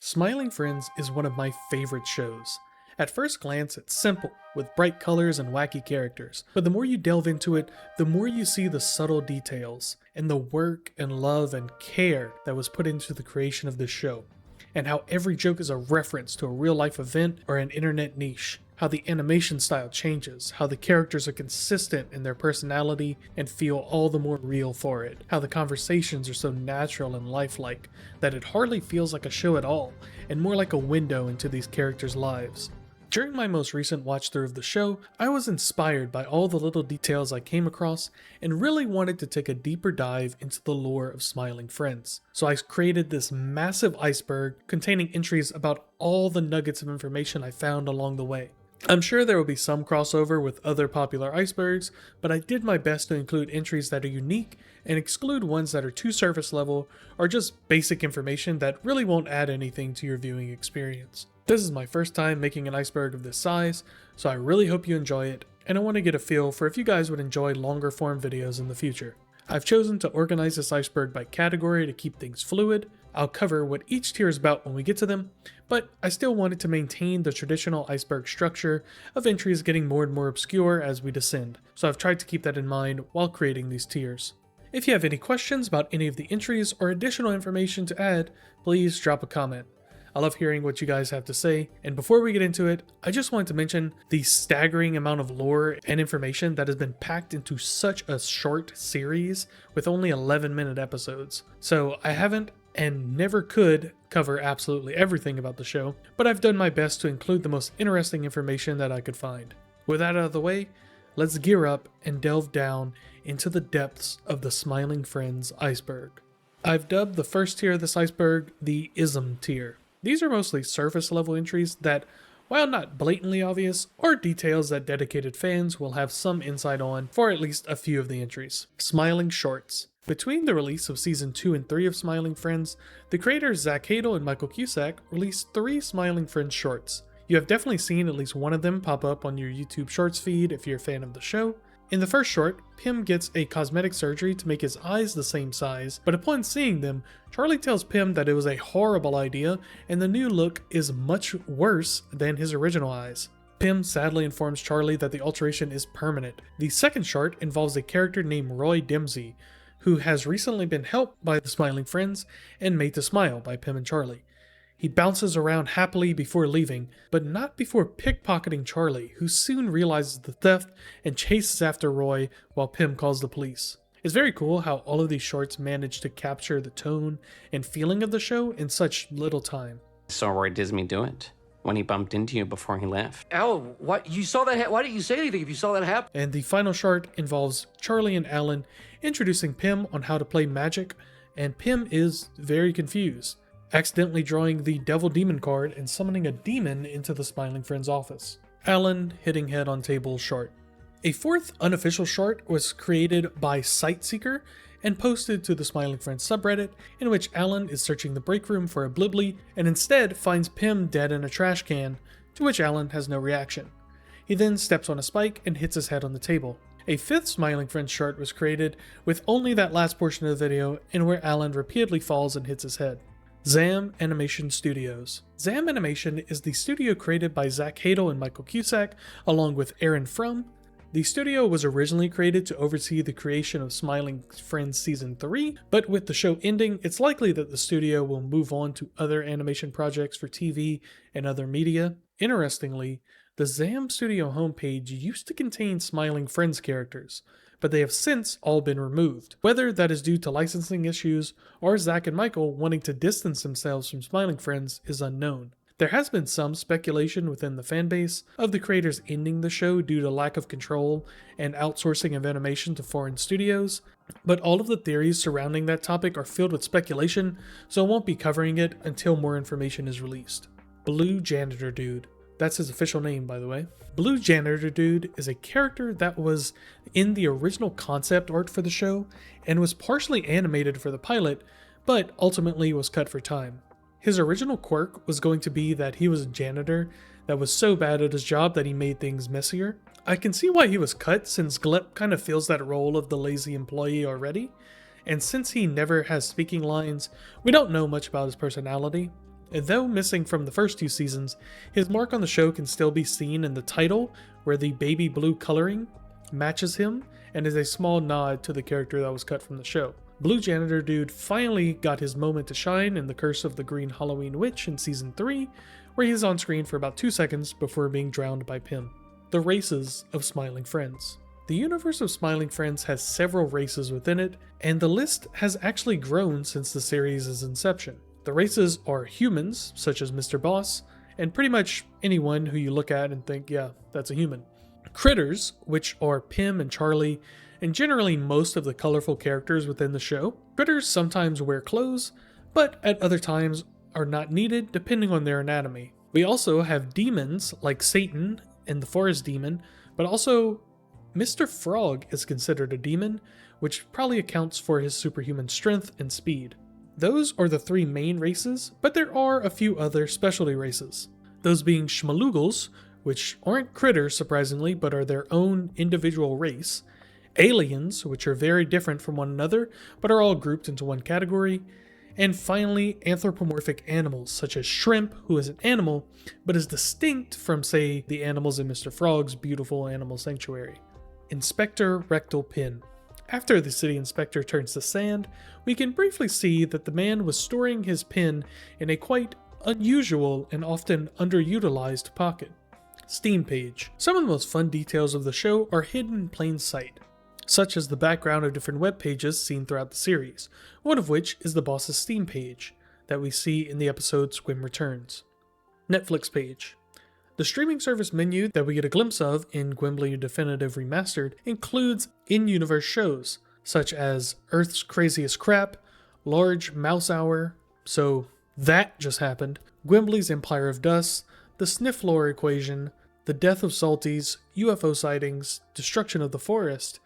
Smiling Friends is one of my favorite shows. At first glance, it's simple, with bright colors and wacky characters, but the more you delve into it, the more you see the subtle details, and the work and love and care that was put into the creation of this show, and how every joke is a reference to a real life event or an internet niche, how the animation style changes, how the characters are consistent in their personality and feel all the more real for it, how the conversations are so natural and lifelike that it hardly feels like a show at all, and more like a window into these characters' lives. During my most recent watch through of the show, I was inspired by all the little details I came across and really wanted to take a deeper dive into the lore of Smiling Friends. So I created this massive iceberg containing entries about all the nuggets of information I found along the way. I'm sure there will be some crossover with other popular icebergs, but I did my best to include entries that are unique and exclude ones that are too surface level or just basic information that really won't add anything to your viewing experience. This is my first time making an iceberg of this size, so I really hope you enjoy it, and I want to get a feel for if you guys would enjoy longer form videos in the future. I've chosen to organize this iceberg by category to keep things fluid. I'll cover what each tier is about when we get to them, but I still wanted to maintain the traditional iceberg structure of entries getting more and more obscure as we descend, so I've tried to keep that in mind while creating these tiers. If you have any questions about any of the entries or additional information to add, please drop a comment. I love hearing what you guys have to say, and before we get into it, I just wanted to mention the staggering amount of lore and information that has been packed into such a short series with only 11-minute episodes. So I haven't and never could cover absolutely everything about the show, but I've done my best to include the most interesting information that I could find. With that out of the way, let's gear up and delve down into the depths of the Smiling Friends iceberg. I've dubbed the first tier of this iceberg the ism tier. These are mostly surface level entries that, while not blatantly obvious, are details that dedicated fans will have some insight on for at least a few of the entries. Smiling Shorts. Between the release of Season 2 and 3 of Smiling Friends, the creators Zach Hadel and Michael Cusack released 3 Smiling Friends shorts. You have definitely seen at least one of them pop up on your YouTube Shorts feed if you're a fan of the show. In the first short, Pim gets a cosmetic surgery to make his eyes the same size, but upon seeing them, Charlie tells Pim that it was a horrible idea and the new look is much worse than his original eyes. Pim sadly informs Charlie that the alteration is permanent. The second short involves a character named Roy Dempsey, who has recently been helped by the Smiling Friends and made to smile by Pim and Charlie. He bounces around happily before leaving, but not before pickpocketing Charlie, who soon realizes the theft and chases after Roy while Pim calls the police. It's very cool how all of these shorts manage to capture the tone and feeling of the show in such little time. Saw Roy Disney do it when he bumped into you before he left. Alan, what you saw that? Why didn't you say anything if you saw that happen? And the final short involves Charlie and Alan introducing Pim on how to play magic, and Pim is very confused, accidentally drawing the Devil Demon card and summoning a demon into the Smiling Friends office. Alan hitting head on table short. A fourth unofficial short was created by Sightseeker and posted to the Smiling Friends subreddit, in which Alan is searching the break room for a Blibbly and instead finds Pim dead in a trash can, to which Alan has no reaction. He then steps on a spike and hits his head on the table. A fifth Smiling Friends short was created with only that last portion of the video and where Alan repeatedly falls and hits his head. Zam Animation Studios. Zam Animation is the studio created by Zach Hadel and Michael Cusack, along with Aaron Frum. The studio was originally created to oversee the creation of Smiling Friends Season 3, but with the show ending, it's likely that the studio will move on to other animation projects for TV and other media. Interestingly, the Zam Studio homepage used to contain Smiling Friends characters, but they have since all been removed. Whether that is due to licensing issues or Zach and Michael wanting to distance themselves from Smiling Friends is unknown. There has been some speculation within the fanbase of the creators ending the show due to lack of control and outsourcing of animation to foreign studios, but all of the theories surrounding that topic are filled with speculation, so I won't be covering it until more information is released. Blue Janitor Dude. That's his official name, by the way. Blue Janitor Dude is a character that was in the original concept art for the show and was partially animated for the pilot, but ultimately was cut for time. His original quirk was going to be that he was a janitor that was so bad at his job that he made things messier. I can see why he was cut, since Glep kind of fills that role of the lazy employee already, and since he never has speaking lines, we don't know much about his personality. And though missing from the first 2 seasons, his mark on the show can still be seen in the title, where the baby blue coloring matches him and is a small nod to the character that was cut from the show. Blue Janitor Dude finally got his moment to shine in The Curse of the Green Halloween Witch in Season 3, where he is on screen for about 2 seconds before being drowned by Pym. The races of Smiling Friends. The universe of Smiling Friends has several races within it, and the list has actually grown since the series' inception. The races are humans, such as Mr. Boss, and pretty much anyone who you look at and think, yeah, that's a human. Critters, which are Pym and Charlie, and generally most of the colorful characters within the show. Critters sometimes wear clothes, but at other times are not needed depending on their anatomy. We also have demons like Satan and the Forest Demon, but also Mr. Frog is considered a demon, which probably accounts for his superhuman strength and speed. Those are the 3 main races, but there are a few other specialty races. Those being Schmalugals, which aren't critters surprisingly, but are their own individual race. Aliens, which are very different from one another, but are all grouped into one category. And finally, anthropomorphic animals, such as Shrimp, who is an animal, but is distinct from, say, the animals in Mr. Frog's beautiful animal sanctuary. Inspector Rectal Pin. After the city inspector turns to sand, we can briefly see that the man was storing his pin in a quite unusual and often underutilized pocket. Steam page. Some of the most fun details of the show are hidden in plain sight, such as the background of different web pages seen throughout the series, one of which is the boss's Steam page that we see in the episode Squim Returns. Netflix page. The streaming service menu that we get a glimpse of in Gwimbly Definitive Remastered includes in-universe shows, such as Earth's Craziest Crap, Large Mouse Hour, so that just happened, Gwimbly's Empire of Dust, The Snifflore Equation, The Death of Salties, UFO Sightings, Destruction of the Forest,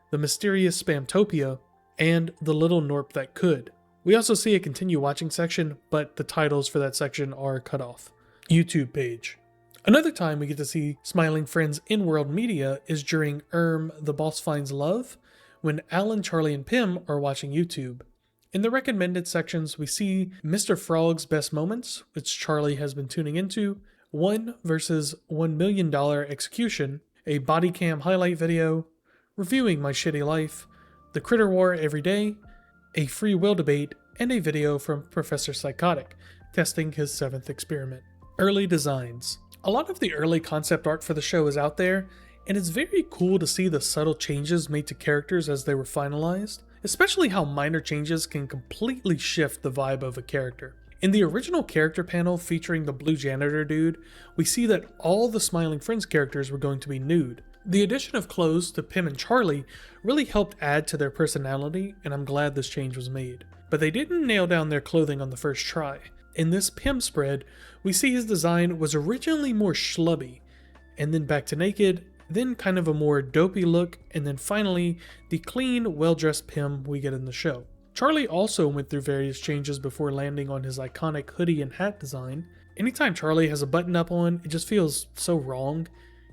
The Mysterious Spamtopia, and The Little Norp That Could. We also see a continue watching section, but the titles for that section are cut off. YouTube page. Another time we get to see Smiling Friends in-world media is during The Boss Finds Love, when Alan, Charlie, and Pym are watching YouTube. In the recommended sections, we see Mr. Frog's Best Moments, which Charlie has been tuning into, 1 versus $1 million Execution, a body cam highlight video, Reviewing My Shitty Life, The Critter War Every Day, a free will debate, and a video from Professor Psychotic, testing his 7th experiment. Early designs. A lot of the early concept art for the show is out there, and it's very cool to see the subtle changes made to characters as they were finalized, especially how minor changes can completely shift the vibe of a character. In the original character panel featuring the Blue Janitor Dude, we see that all the Smiling Friends characters were going to be nude. The addition of clothes to Pym and Charlie really helped add to their personality, and I'm glad this change was made. But they didn't nail down their clothing on the first try. In this Pym spread, we see his design was originally more schlubby, and then back to naked, then kind of a more dopey look, and then finally, the clean, well-dressed Pym we get in the show. Charlie also went through various changes before landing on his iconic hoodie and hat design. Anytime Charlie has a button up on, it just feels so wrong.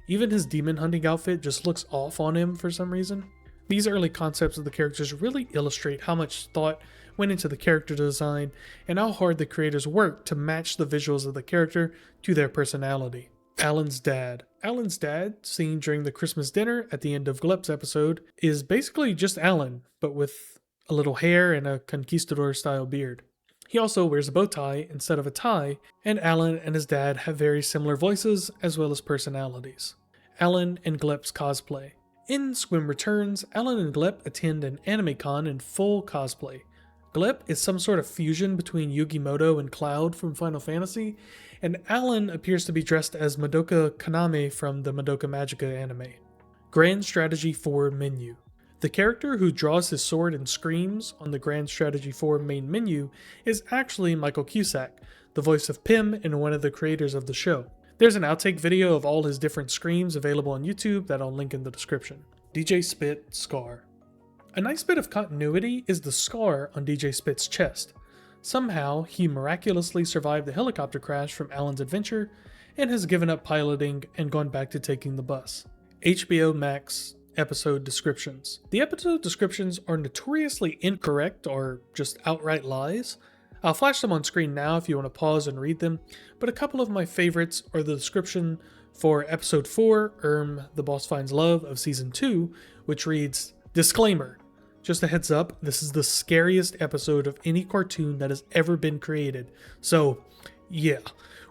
Even his demon hunting outfit just looks off on him for some reason. These early concepts of the characters really illustrate how much thought went into the character design and how hard the creators worked to match the visuals of the character to their personality. Alan's dad. Alan's dad, seen during the Christmas dinner at the end of Glep's episode, is basically just Alan, but with a little hair and a conquistador-style beard. He also wears a bow tie instead of a tie, and Alan and his dad have very similar voices as well as personalities. Alan and Glep's cosplay. In Squim Returns, Alan and Glep attend an anime con in full cosplay. Glep is some sort of fusion between Yugimoto and Cloud from Final Fantasy, and Alan appears to be dressed as Madoka Kaname from the Madoka Magica anime. Grand Strategy 4 menu. The character who draws his sword and screams on the Grand Strategy 4 main menu is actually Michael Cusack, the voice of Pym and one of the creators of the show. There's an outtake video of all his different screams available on YouTube that I'll link in the description. DJ Spit Scar. A nice bit of continuity is the scar on DJ Spit's chest. Somehow, he miraculously survived the helicopter crash from Alan's adventure and has given up piloting and gone back to taking the bus. HBO Max episode descriptions. The episode descriptions are notoriously incorrect or just outright lies. I'll flash them on screen now if you want to pause and read them, but a couple of my favorites are the description for Episode 4, The Boss Finds Love of Season 2, which reads, "Disclaimer. Just a heads up, this is the scariest episode of any cartoon that has ever been created. So, yeah,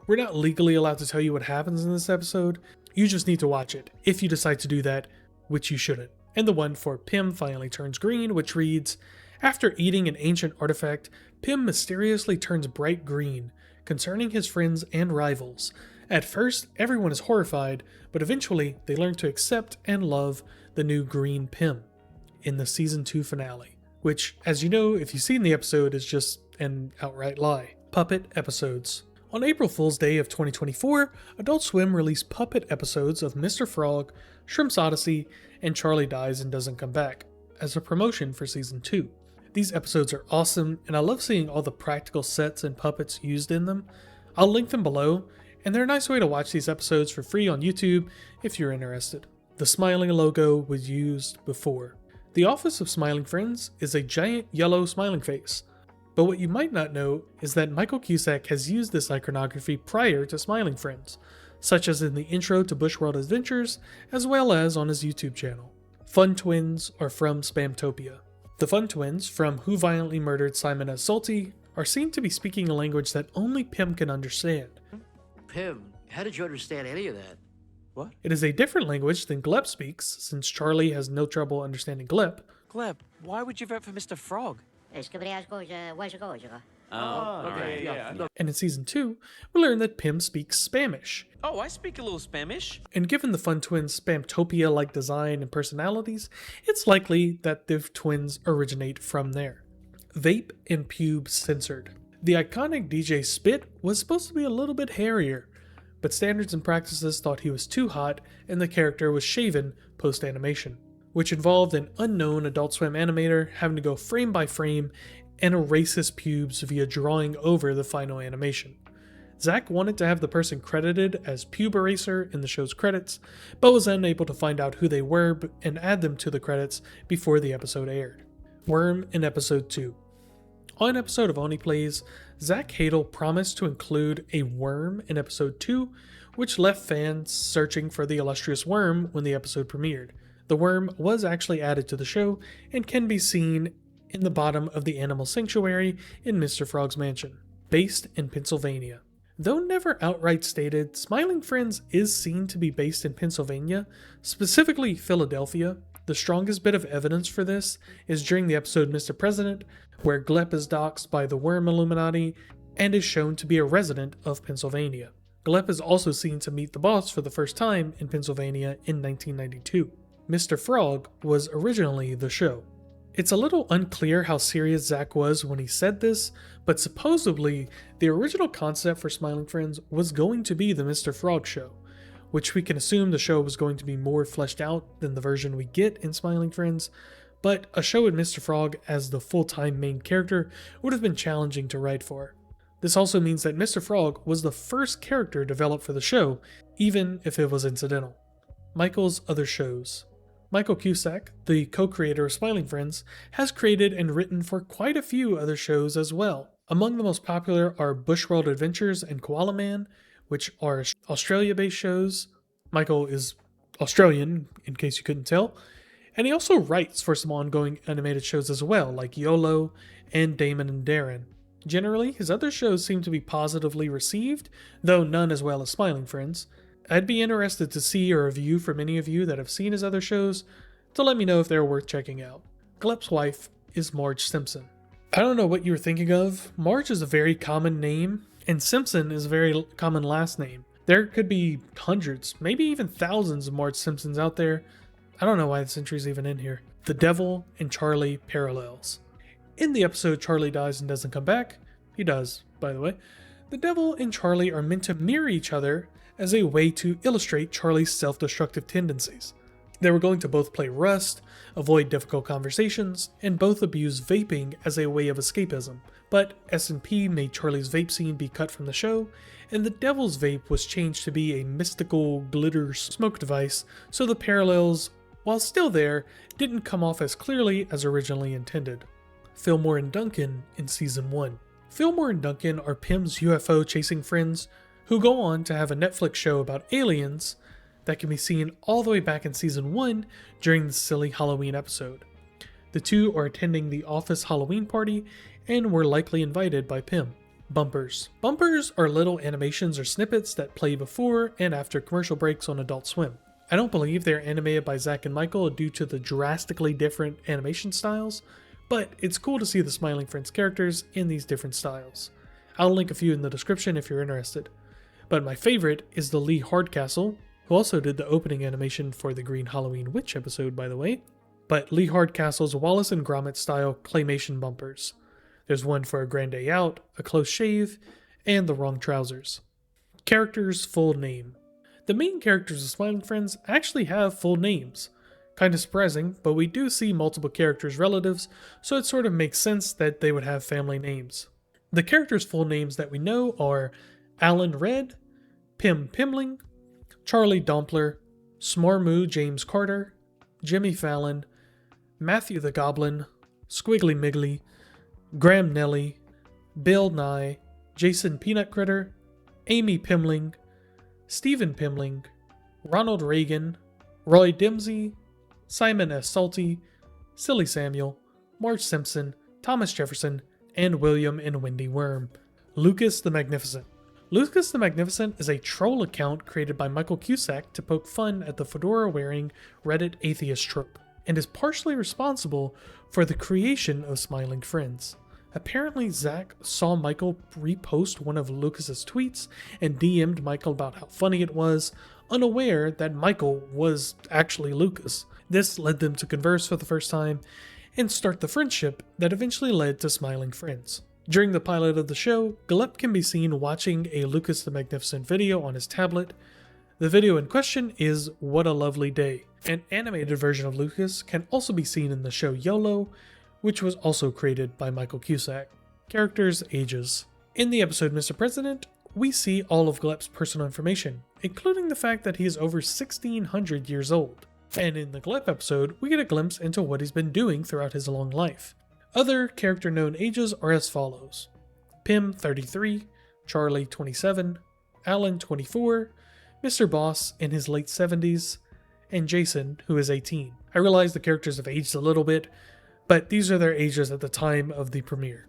we're not legally allowed to tell you what happens in this episode. You just need to watch it, if you decide to do that, which you shouldn't." And the one for Pym Finally Turns Green, which reads, "After eating an ancient artifact, Pym mysteriously turns bright green, concerning his friends and rivals. At first, everyone is horrified, but eventually they learn to accept and love the new green Pym." In the Season 2 finale, which, as you know if you've seen the episode, is just an outright lie. Puppet episodes. On April Fool's Day of 2024, Adult Swim released puppet episodes of Mr. Frog, Shrimp's Odyssey, and Charlie Dies and Doesn't Come Back, as a promotion for Season 2. These episodes are awesome, and I love seeing all the practical sets and puppets used in them. I'll link them below, and they're a nice way to watch these episodes for free on YouTube if you're interested. The smiling logo was used before. The office of Smiling Friends is a giant yellow smiling face, but what you might not know is that Michael Cusack has used this iconography prior to Smiling Friends, such as in the intro to Bushworld Adventures, as well as on his YouTube channel. Fun Twins are from Spamtopia. The Fun Twins, from Who Violently Murdered Simon S. Salty, are seen to be speaking a language that only Pym can understand. Pym, how did you understand any of that? What? It is a different language than Glep speaks, since Charlie has no trouble understanding Glep. Gleb, why would you vote for Mr. Frog? Okay, yeah. And in Season 2, we learn that Pym speaks Spanish. Oh, I speak a little Spanish. And given the Fun Twins' Spamtopia-like design and personalities, it's likely that the twins originate from there. Vape and pubes censored. The iconic DJ Spit was supposed to be a little bit hairier, but standards and practices thought he was too hot and the character was shaven post-animation, which involved an unknown Adult Swim animator having to go frame by frame and erase his pubes via drawing over the final animation. Zach wanted to have the person credited as Pube Eraser in the show's credits, but was unable to find out who they were and add them to the credits before the episode aired. Worm in Episode 2. On an episode of Oni Plays, Zach Hadel promised to include a worm in Episode 2, which left fans searching for the illustrious worm when the episode premiered. The worm was actually added to the show and can be seen in the bottom of the animal sanctuary in Mr. Frog's mansion. Based in Pennsylvania. Though never outright stated, Smiling Friends is seen to be based in Pennsylvania, specifically Philadelphia. The strongest bit of evidence for this is during the episode Mr. President, where Glep is doxxed by the Worm Illuminati and is shown to be a resident of Pennsylvania. Glep is also seen to meet the boss for the first time in Pennsylvania in 1992. Mr. Frog was originally the show. It's a little unclear how serious Zach was when he said this, but supposedly the original concept for Smiling Friends was going to be the Mr. Frog show, which we can assume the show was going to be more fleshed out than the version we get in Smiling Friends, but a show with Mr. Frog as the full-time main character would have been challenging to write for. This also means that Mr. Frog was the first character developed for the show, even if it was incidental. Michael's other shows. Michael Cusack, the co-creator of Smiling Friends, has created and written for quite a few other shows as well. Among the most popular are Bushworld Adventures and Koala Man, which are Australia-based shows. Michael is Australian, in case you couldn't tell. And he also writes for some ongoing animated shows as well, like YOLO and Damon and Darren. Generally, his other shows seem to be positively received, though none as well as Smiling Friends. I'd be interested to see a review from any of you that have seen his other shows to let me know if they're worth checking out. Glep's wife is Marge Simpson. I don't know what you were thinking of. Marge is a very common name, and Simpson is a very common last name. There could be hundreds, maybe even thousands of Marge Simpsons out there. I don't know why this entry is even in here. The Devil and Charlie Parallels. In the episode Charlie Dies and Doesn't Come Back, he does, by the way, the Devil and Charlie are meant to mirror each other as a way to illustrate Charlie's self-destructive tendencies. They were going to both play Rust, avoid difficult conversations, and both abuse vaping as a way of escapism. But S&P made Charlie's vape scene be cut from the show, and the Devil's vape was changed to be a mystical glitter smoke device, so the parallels, while still there, didn't come off as clearly as originally intended. Fillmore and Duncan in Season 1. Fillmore and Duncan are Pym's UFO chasing friends who go on to have a Netflix show about aliens that can be seen all the way back in season 1 during the silly Halloween episode. The two are attending the office Halloween party and were likely invited by Pym. Bumpers. Bumpers are little animations or snippets that play before and after commercial breaks on Adult Swim. I don't believe they're animated by Zach and Michael due to the drastically different animation styles, but it's cool to see the Smiling Friends characters in these different styles. I'll link a few in the description if you're interested. But my favorite is the Lee Hardcastle, who also did the opening animation for the Green Halloween Witch episode, by the way. But Lee Hardcastle's Wallace and Gromit style claymation bumpers. There's one for A Grand Day Out, A Close Shave, and The Wrong Trousers. Character's full name. The main characters of Smiling Friends actually have full names. Kind of surprising, but we do see multiple characters' relatives, so it sort of makes sense that they would have family names. The characters' full names that we know are Alan Red, Pym Pimling, Charlie Dompler, Smarmoo James Carter, Jimmy Fallon, Matthew the Goblin, Squiggly Miggly, Graham Nelly, Bill Nye, Jason Peanut Critter, Amy Pimling, Stephen Pimling, Ronald Reagan, Roy Dimsey, Simon S. Salty, Silly Samuel, Marge Simpson, Thomas Jefferson, and William and Wendy Worm. Lucas the Magnificent. Lucas the Magnificent is a troll account created by Michael Cusack to poke fun at the fedora-wearing Reddit atheist trope, and is partially responsible for the creation of Smiling Friends. Apparently, Zach saw Michael repost one of Lucas's tweets and DM'd Michael about how funny it was, unaware that Michael was actually Lucas. This led them to converse for the first time and start the friendship that eventually led to Smiling Friends. During the pilot of the show, Glep can be seen watching a Lucas the Magnificent video on his tablet. The video in question is What a Lovely Day. An animated version of Lucas can also be seen in the show YOLO, which was also created by Michael Cusack. Characters' ages. In the episode Mr. President, we see all of Glep's personal information, including the fact that he is over 1,600 years old. And in the Glep episode, we get a glimpse into what he's been doing throughout his long life. Other character known ages are as follows: Pym 33, Charlie 27, Alan 24, Mr. Boss in his late 70s, and Jason, who is 18. I realize the characters have aged a little bit, but these are their ages at the time of the premiere.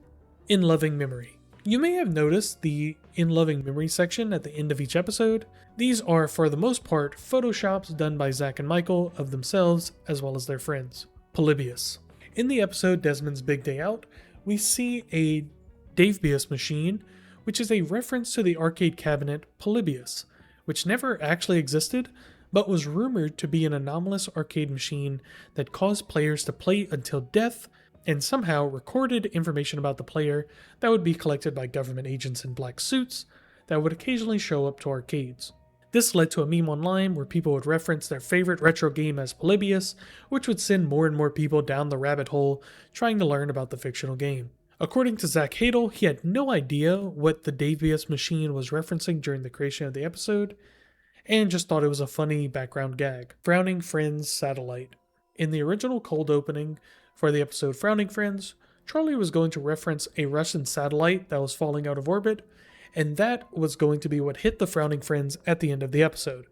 In Loving Memory. You may have noticed the In Loving Memory section at the end of each episode. These are, for the most part, photoshops done by Zach and Michael of themselves as well as their friends. Polybius. In the episode Desmond's Big Day Out, we see a Davebius machine, which is a reference to the arcade cabinet Polybius, which never actually existed, but was rumored to be an anomalous arcade machine that caused players to play until death and somehow recorded information about the player that would be collected by government agents in black suits that would occasionally show up to arcades. This led to a meme online where people would reference their favorite retro game as Polybius, which would send more and more people down the rabbit hole trying to learn about the fictional game. According to Zach Hadel, he had no idea what the Davebius machine was referencing during the creation of the episode, and just thought it was a funny background gag. Frowning Friends Satellite. In the original cold opening for the episode Frowning Friends, Charlie was going to reference a Russian satellite that was falling out of orbit, and that was going to be what hit the Frowning Friends at the end of the episode.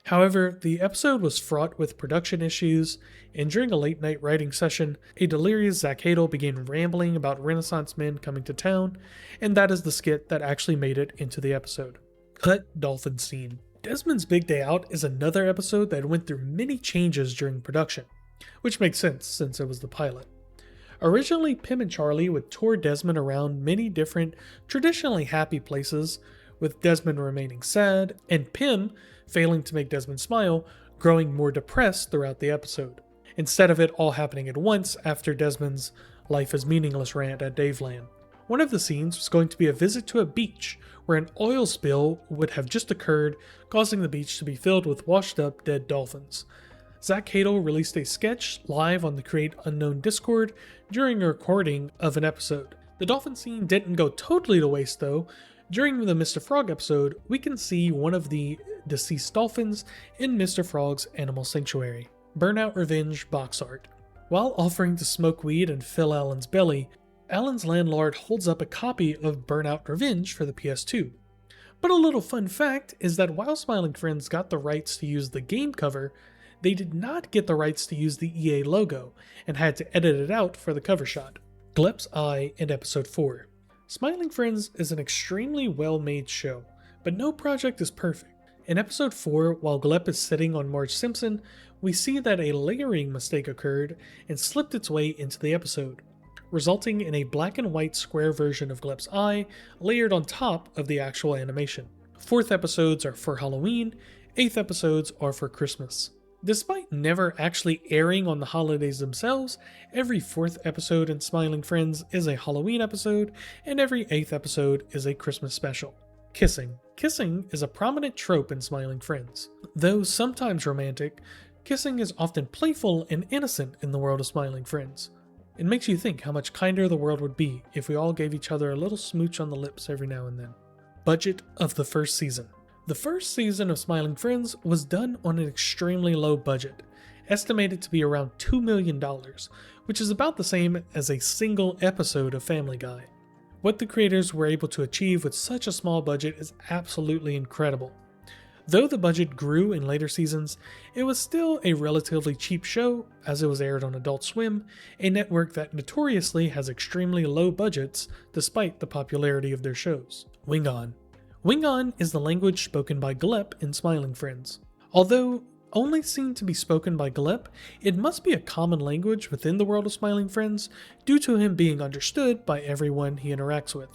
However, the episode was fraught with production issues, and during a late night writing session, a delirious Zach Hadel began rambling about Renaissance men coming to town, and that is the skit that actually made it into the episode. Cut dolphin scene. Desmond's Big Day Out is another episode that went through many changes during production, which makes sense since it was the pilot. Originally, Pym and Charlie would tour Desmond around many different, traditionally happy places, with Desmond remaining sad, and Pym, failing to make Desmond smile, growing more depressed throughout the episode, instead of it all happening at once after Desmond's life is meaningless rant at Daveland. One of the scenes was going to be a visit to a beach, where an oil spill would have just occurred, causing the beach to be filled with washed up dead dolphins. Zach Hadel released a sketch live on the Create Unknown Discord during a recording of an episode. The dolphin scene didn't go totally to waste though. During the Mr. Frog episode, we can see one of the deceased dolphins in Mr. Frog's animal sanctuary. Burnout Revenge box art. While offering to smoke weed and fill Alan's belly, Alan's landlord holds up a copy of Burnout Revenge for the PS2. But a little fun fact is that while Smiling Friends got the rights to use the game cover, they did not get the rights to use the EA logo and had to edit it out for the cover shot. Glep's Eye in Episode 4. Smiling Friends is an extremely well-made show, but no project is perfect. In Episode 4, while Glep is sitting on Marge Simpson, we see that a layering mistake occurred and slipped its way into the episode, resulting in a black and white square version of Glep's eye layered on top of the actual animation. 4th episodes are for Halloween, 8th episodes are for Christmas. Despite never actually airing on the holidays themselves, every 4th episode in Smiling Friends is a Halloween episode, and every 8th episode is a Christmas special. Kissing. Kissing is a prominent trope in Smiling Friends. Though sometimes romantic, kissing is often playful and innocent in the world of Smiling Friends. It makes you think how much kinder the world would be if we all gave each other a little smooch on the lips every now and then. Budget of the first season. The first season of Smiling Friends was done on an extremely low budget, estimated to be around $2 million, which is about the same as a single episode of Family Guy. What the creators were able to achieve with such a small budget is absolutely incredible. Though the budget grew in later seasons, it was still a relatively cheap show as it was aired on Adult Swim, a network that notoriously has extremely low budgets despite the popularity of their shows. Wingon. Wingon is the language spoken by Glep in Smiling Friends. Although only seen to be spoken by Glep, it must be a common language within the world of Smiling Friends due to him being understood by everyone he interacts with.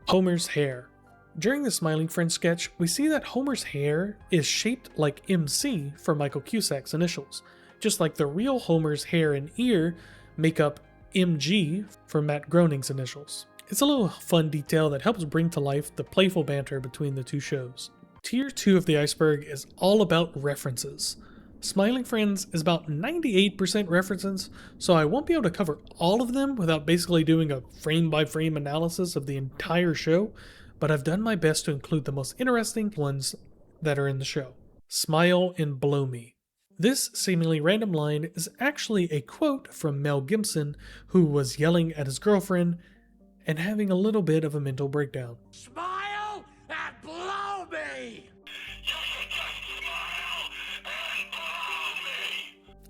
Homer's hair. During the Smiling Friends sketch, we see that Homer's hair is shaped like MC for Michael Cusack's initials, just like the real Homer's hair and ear make up MG for Matt Groening's initials. It's a little fun detail that helps bring to life the playful banter between the two shows. Tier 2 of the Iceberg is all about references. Smiling Friends is about 98% references, so I won't be able to cover all of them without basically doing a frame-by-frame analysis of the entire show, but I've done my best to include the most interesting ones that are in the show. Smile and blow me. This seemingly random line is actually a quote from Mel Gibson, who was yelling at his girlfriend and having a little bit of a mental breakdown. Smile and blow me!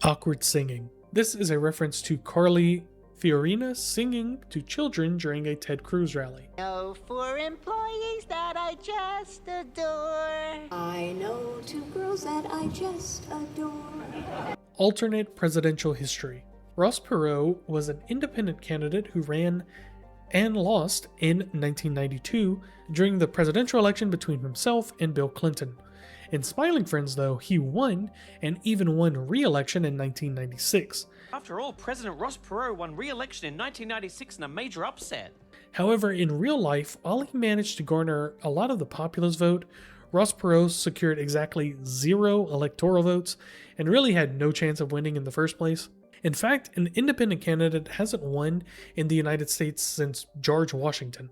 Awkward singing. This is a reference to Carly Fiorina singing to children during a Ted Cruz rally. Know 4 employees that I just adore. I know 2 girls that I just adore. Alternate presidential history. Ross Perot was an independent candidate who ran and lost in 1992 during the presidential election between himself and Bill Clinton. In Smiling Friends, though, he won and even won re-election in 1996. After all, President Ross Perot won re-election in 1996 in a major upset. However, in real life, while he managed to garner a lot of the populist vote, Ross Perot secured exactly 0 electoral votes and really had no chance of winning in the first place. In fact, an independent candidate hasn't won in the United States since George Washington.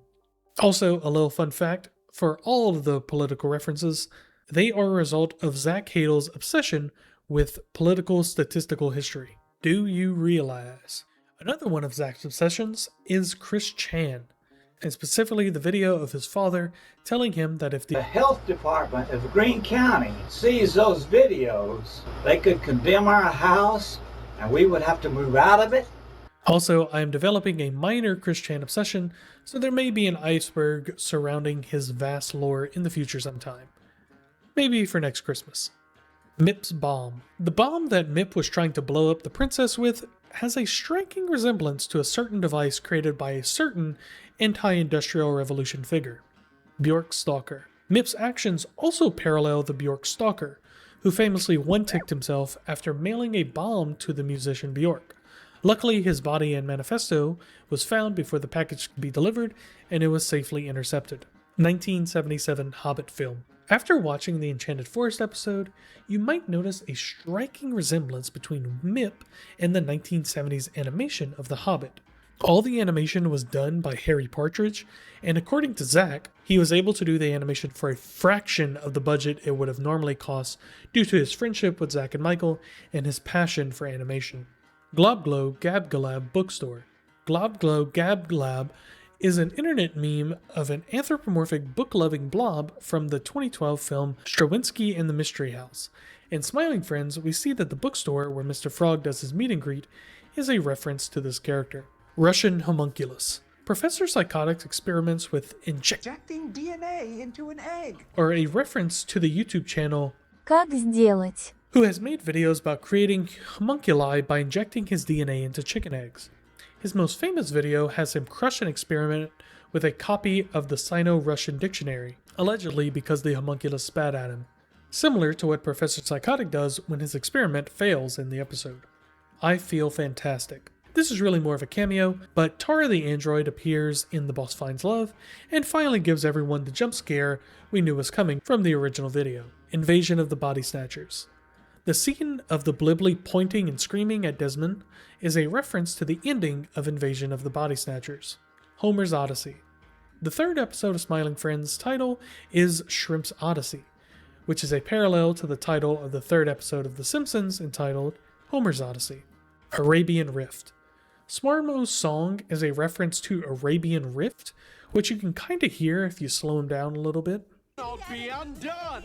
Also, a little fun fact, for all of the political references, they are a result of Zach Hadel's obsession with political statistical history. Do you realize? Another one of Zach's obsessions is Chris Chan, and specifically the video of his father telling him that if The health department of Greene County sees those videos, they could condemn our house and we would have to move out of it. Also, I am developing a minor Chris Chan obsession, so there may be an iceberg surrounding his vast lore in the future sometime. Maybe for next Christmas. Mip's bomb. The bomb that Mip was trying to blow up the princess with has a striking resemblance to a certain device created by a certain anti-industrial revolution figure, Bjork Stalker. Mip's actions also parallel the Bjork Stalker, who famously one-ticked himself after mailing a bomb to the musician Bjork. Luckily, his body and manifesto was found before the package could be delivered, and it was safely intercepted. 1977 Hobbit film. After watching the Enchanted Forest episode, you might notice a striking resemblance between Mip and the 1970s animation of The Hobbit. All the animation was done by Harry Partridge, and according to Zach, he was able to do the animation for a fraction of the budget it would have normally cost due to his friendship with Zach and Michael and his passion for animation. Globglow Gab Galab Bookstore. Glob Glow Gab Glab is an internet meme of an anthropomorphic book-loving blob from the 2012 film Straczynski and the Mystery House. In Smiling Friends, we see that the bookstore where Mr. Frog does his meet and greet is a reference to this character. Russian Homunculus. Professor Psychotic's experiments with Injecting DNA into an egg. are a reference to the YouTube channel Как сделать? who has made videos about creating homunculi by injecting his DNA into chicken eggs. His most famous video has him crush an experiment with a copy of the Sino-Russian dictionary, allegedly because the homunculus spat at him. Similar to what Professor Psychotic does when his experiment fails in the episode. I feel fantastic. This is really more of a cameo, but Tara the android appears in The Boss Finds Love, and finally gives everyone the jump scare we knew was coming from the original video. Invasion of the Body Snatchers. The scene of the Blibbly pointing and screaming at Desmond is a reference to the ending of Invasion of the Body Snatchers. Homer's Odyssey. The third episode of Smiling Friends' title is Shrimp's Odyssey, which is a parallel to the title of the third episode of The Simpsons entitled Homer's Odyssey. Arabian Rift. Smarmo's song is a reference to Arabian Rift, which you can kind of hear if you slow him down a little bit. Not be undone.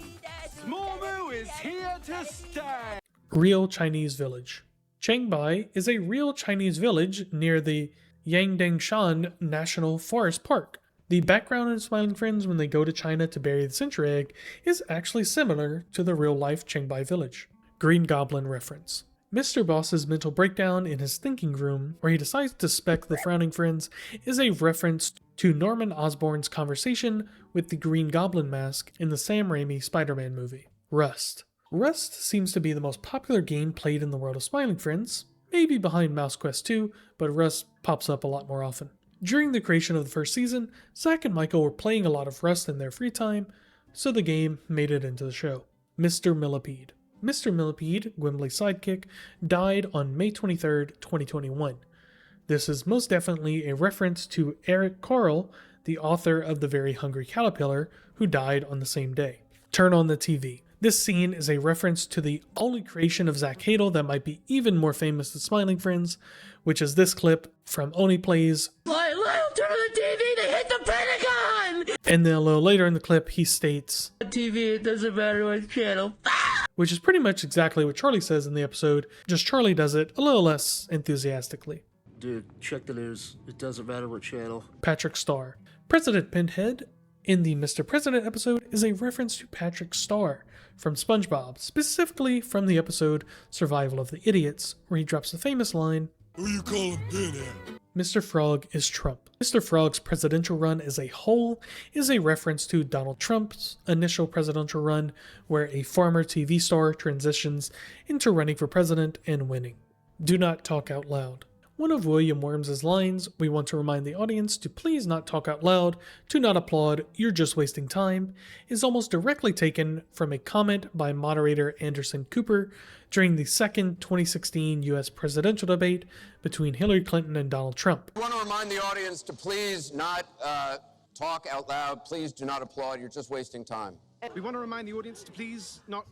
Smarmo is here to stay. Real Chinese Village. Changbai is a real Chinese village near the Yangdangshan National Forest Park. The background in Smiling Friends when they go to China to bury the century egg is actually similar to the real-life Changbai village. Green Goblin reference. Mr. Boss's mental breakdown in his thinking room, where he decides to spec the Frowning Friends, is a reference to Norman Osborn's conversation with the Green Goblin mask in the Sam Raimi Spider-Man movie. Rust. Rust seems to be the most popular game played in the world of Smiling Friends, maybe behind Mouse Quest 2, but Rust pops up a lot more often. During the creation of the first season, Zach and Michael were playing a lot of Rust in their free time, so the game made it into the show. Mr. Millipede. Mr. Millipede, Gimli's sidekick, died on May 23, 2021. This is most definitely a reference to Eric Carle, the author of The Very Hungry Caterpillar, who died on the same day. Turn on the TV. This scene is a reference to the only creation of Zach Hadel that might be even more famous than Smiling Friends, which is this clip from Oni Plays. Lyle, turn on the TV to hit the Pentagon! And then a little later in the clip, he states, TV, it doesn't matter what channel. which is pretty much exactly what Charlie says in the episode, just Charlie does it a little less enthusiastically. Dude, check the news. It doesn't matter what channel. Patrick Star. President Pinhead in the Mr. President episode is a reference to Patrick Star from SpongeBob, specifically from the episode Survival of the Idiots, where he drops the famous line, "Who you calling Pinhead?" Mr. Frog is Trump. Mr. Frog's presidential run as a whole is a reference to Donald Trump's initial presidential run, where a former TV star transitions into running for president and winning. Do not talk out loud. One of William Worm's lines, we want to remind the audience to please not talk out loud, to not applaud, you're just wasting time, is almost directly taken from a comment by moderator Anderson Cooper during the second 2016 US presidential debate between Hillary Clinton and Donald Trump. I want to remind the audience to please not talk out loud. Please do not applaud. You're just wasting time. We want to remind the audience to please not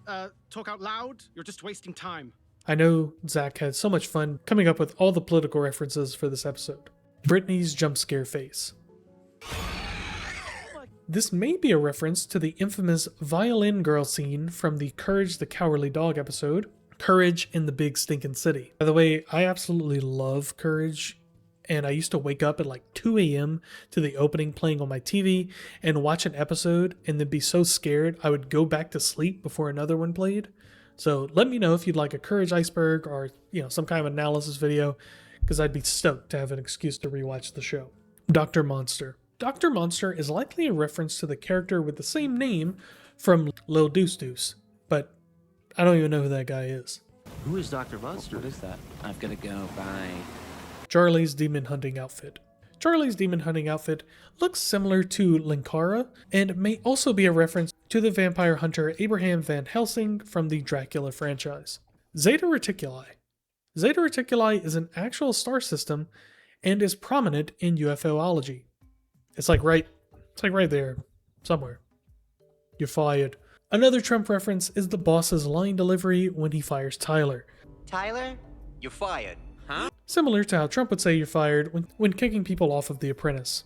talk out loud. You're just wasting time. I know Zach had so much fun coming up with all the political references for this episode. Britney's jump scare face. This may be a reference to the infamous violin girl scene from the Courage the Cowardly Dog episode, Courage in the Big Stinkin' City. By the way, I absolutely love Courage, and I used to wake up at like 2 a.m. to the opening playing on my TV and watch an episode and then be so scared I would go back to sleep before another one played. So let me know if you'd like a Courage Iceberg or, some kind of analysis video, because I'd be stoked to have an excuse to rewatch the show. Dr. Monster. Dr. Monster is likely a reference to the character with the same name from Lil Deuce Deuce, but I don't even know who that guy is. Who is Dr. Monster? What is that? I've got to go. Bye. Charlie's Demon Hunting Outfit. Charlie's Demon Hunting Outfit looks similar to Linkara and may also be a reference to the vampire hunter Abraham Van Helsing from the Dracula franchise. Zeta Reticuli. Zeta Reticuli is an actual star system and is prominent in UFOlogy. It's like right there, somewhere. You're fired. Another Trump reference is the boss's line delivery when he fires Tyler. Tyler, you're fired. Huh? similar to how Trump would say you're fired when kicking people off of The Apprentice.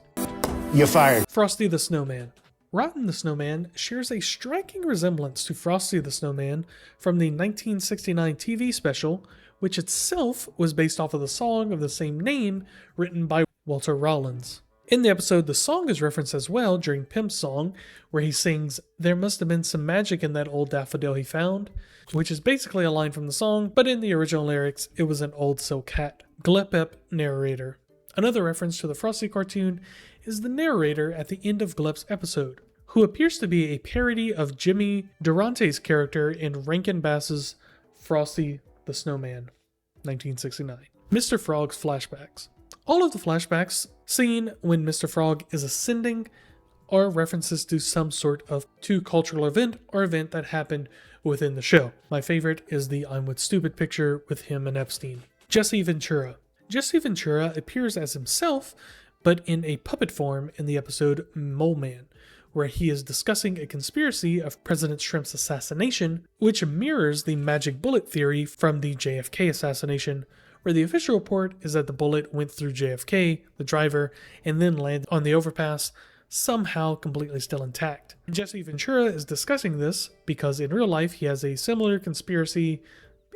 You're fired. Frosty the Snowman. Rotten the Snowman shares a striking resemblance to Frosty the Snowman from the 1969 TV special, which itself was based off of the song of the same name written by Walter Rollins. In the episode, the song is referenced as well during Pimp's song, where he sings, "There must have been some magic in that old daffodil he found," which is basically a line from the song, but in the original lyrics, it was an old silk hat. Glep narrator. Another reference to the Frosty cartoon is the narrator at the end of Glep's episode, who appears to be a parody of Jimmy Durante's character in Rankin Bass's Frosty the Snowman, 1969. Mr. Frog's flashbacks. All of the flashbacks seen when Mr. Frog is ascending are references to some sort of cultural event or event that happened within the show. My favorite is the I'm with Stupid picture with him and Epstein. Jesse Ventura. Jesse Ventura appears as himself, but in a puppet form in the episode Mole Man, where he is discussing a conspiracy of President Shrimp's assassination, which mirrors the magic bullet theory from the JFK assassination, where the official report is that the bullet went through JFK, the driver, and then landed on the overpass, somehow completely still intact. Jesse Ventura is discussing this because in real life he has a similar conspiracy